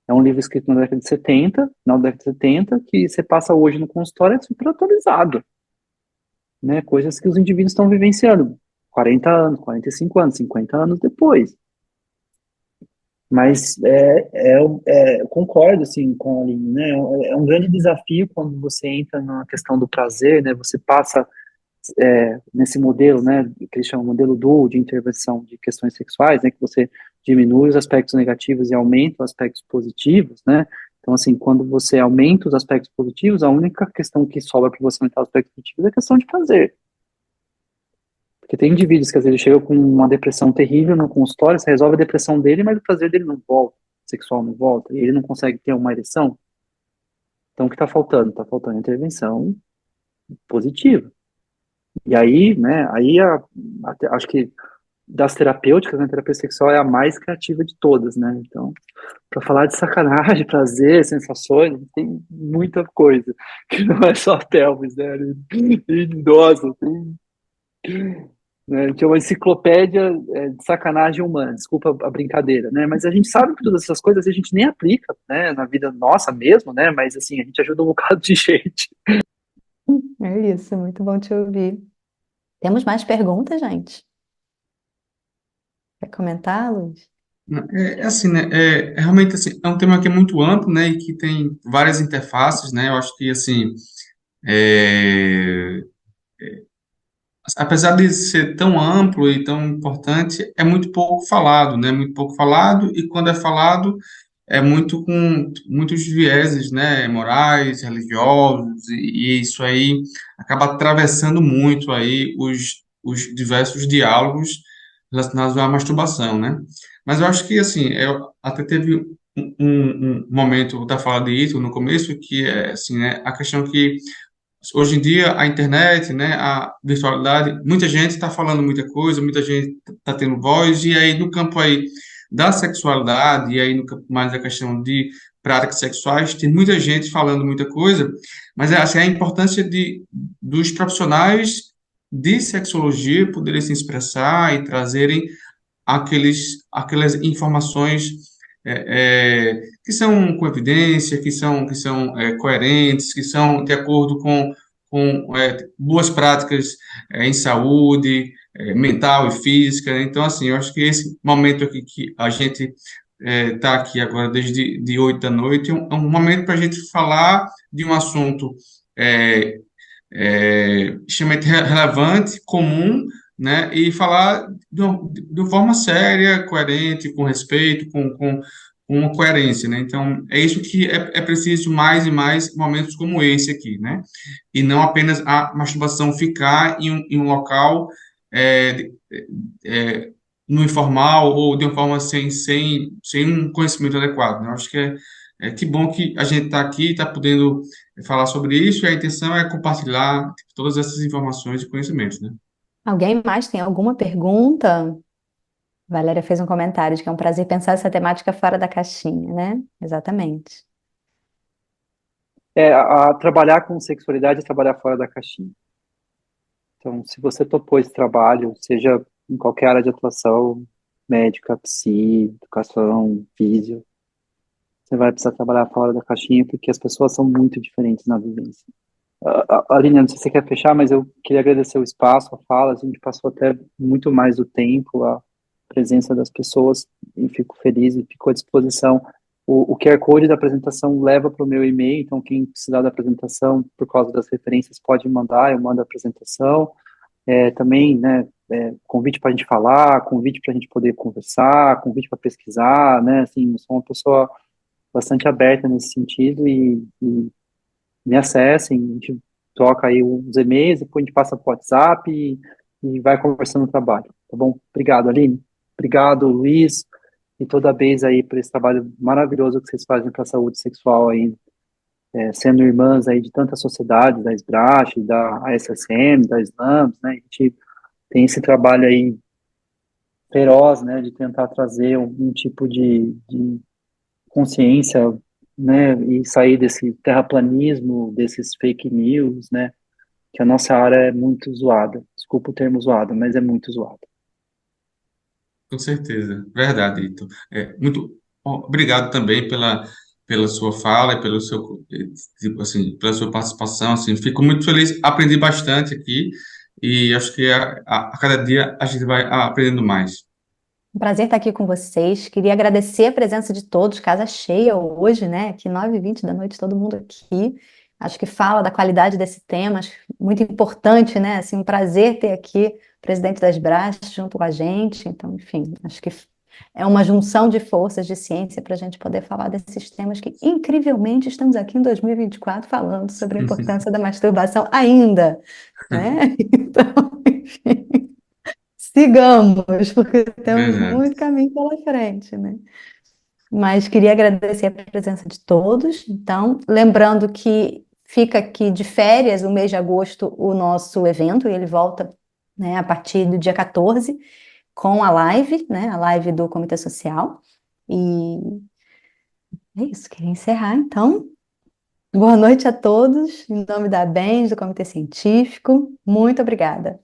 Speaker 3: é um livro escrito na década de 70, na década de 70, que você passa hoje no consultório é super atualizado, né? Coisas que os indivíduos estão vivenciando 40 anos, 45 anos, 50 anos depois. Mas eu concordo assim com a Aline, né? É um grande desafio quando você entra na questão do prazer, né? Você passa nesse modelo, né? Que eles chamam de modelo dual de intervenção de questões sexuais, né? Que você diminui os aspectos negativos e aumenta os aspectos positivos, né? Então, assim, quando você aumenta os aspectos positivos, a única questão que sobra para você aumentar os aspectos positivos é a questão de prazer. Porque tem indivíduos que às vezes chegam com uma depressão terrível no consultório, você resolve a depressão dele, mas o prazer dele não volta, o sexual não volta, e ele não consegue ter uma ereção. Então o que está faltando? Está faltando intervenção positiva. E aí, né, acho que das terapêuticas, né, a terapia sexual é a mais criativa de todas, né? Então, para falar de sacanagem, prazer, sensações, tem muita coisa, que não é só pelvis, né? E idosa, tem né, que é uma enciclopédia de sacanagem humana, desculpa a brincadeira, né? Mas a gente sabe que todas essas coisas a gente nem aplica, né, na vida nossa mesmo, né? Mas assim, a gente ajuda um bocado de gente.
Speaker 2: É isso, muito bom te ouvir. Temos mais perguntas, gente? Quer comentar, Luiz?
Speaker 4: É assim, né? Realmente assim, é um tema que é muito amplo, né? E que tem várias interfaces, né? Eu acho que assim, é, apesar de ser tão amplo e tão importante, é muito pouco falado, né? Muito pouco falado, e quando é falado, é muito com muitos vieses, né? Morais, religiosos, e isso aí acaba atravessando muito aí os diversos diálogos relacionados à masturbação, né? Mas eu acho que, assim, eu até teve um momento da fala de Ito no começo, que é, assim, né? A questão que hoje em dia, a internet, né, a virtualidade, muita gente está falando muita coisa, muita gente está tendo voz, e aí no campo aí da sexualidade, e aí no campo mais da questão de práticas sexuais, tem muita gente falando muita coisa, mas assim, a importância dos profissionais de sexologia poderem se expressar e trazerem aquelas informações que são com evidência, que são coerentes, que são de acordo com boas práticas em saúde mental e física, né? Então, assim, eu acho que esse momento aqui que a gente está aqui agora desde de 8 da noite é um momento para a gente falar de um assunto é, extremamente relevante, comum, né, e falar de uma forma séria, coerente, com respeito, com uma coerência, né? Então, é isso que é preciso mais e mais momentos como esse aqui, né? E não apenas a masturbação ficar em um local é, é, no informal ou de uma forma sem um conhecimento adequado, né? Eu acho que que bom que a gente está aqui, está podendo falar sobre isso, e a intenção é compartilhar todas essas informações e conhecimentos, né?
Speaker 2: Alguém mais tem alguma pergunta? Valéria fez um comentário de que é um prazer pensar essa temática fora da caixinha, né? Exatamente.
Speaker 3: Trabalhar com sexualidade é trabalhar fora da caixinha. Então, se você topou esse trabalho, seja em qualquer área de atuação, médica, psi, educação, físio, você vai precisar trabalhar fora da caixinha porque as pessoas são muito diferentes na vivência. Aline, não sei se você quer fechar, mas eu queria agradecer o espaço, a fala, a gente passou até muito mais do tempo, a presença das pessoas, e fico feliz e fico à disposição. O QR Code da apresentação leva para o meu e-mail, então quem precisar da apresentação, por causa das referências, pode mandar, eu mando a apresentação. Também, né, convite para a gente falar, convite para a gente poder conversar, convite para pesquisar, né, assim, eu sou uma pessoa bastante aberta nesse sentido e me acessem, a gente troca aí uns e-mails, depois a gente passa para o WhatsApp e vai conversando no trabalho, tá bom? Obrigado, Aline. Obrigado, Luiz, e toda a vez aí por esse trabalho maravilhoso que vocês fazem para a saúde sexual aí, sendo irmãs aí de tantas sociedades, da SBRASH, da ASSM, da SLAMS, né? A gente tem esse trabalho aí feroz, né, de tentar trazer um tipo de consciência, né, e sair desse terraplanismo, desses fake news, né, que a nossa área é muito zoada. Desculpa o termo zoada, mas é muito zoada.
Speaker 4: Com certeza, verdade, Ito. Muito obrigado também pela sua fala e pelo seu, tipo assim, pela sua participação, assim, fico muito feliz, aprendi bastante aqui e acho que a cada dia a gente vai aprendendo mais.
Speaker 2: Um prazer estar aqui com vocês. Queria agradecer a presença de todos, casa cheia hoje, né? Aqui 9h20 da noite, todo mundo aqui. Acho que fala da qualidade desse tema, acho muito importante, né? Assim, um prazer ter aqui o presidente das Brás junto com a gente. Então, enfim, acho que é uma junção de forças de ciência para a gente poder falar desses temas que, incrivelmente, estamos aqui em 2024 falando sobre a importância da masturbação ainda, né? Então, enfim. Sigamos, porque temos
Speaker 4: Verdade.
Speaker 2: muito caminho pela frente, né? Mas queria agradecer a presença de todos. Então, lembrando que fica aqui de férias o mês de agosto o nosso evento, e ele volta, né, a partir do dia 14, com a live, né? A live do Comitê Social. E é isso, queria encerrar, então. Boa noite a todos, em nome da ABENS, do Comitê Científico. Muito obrigada.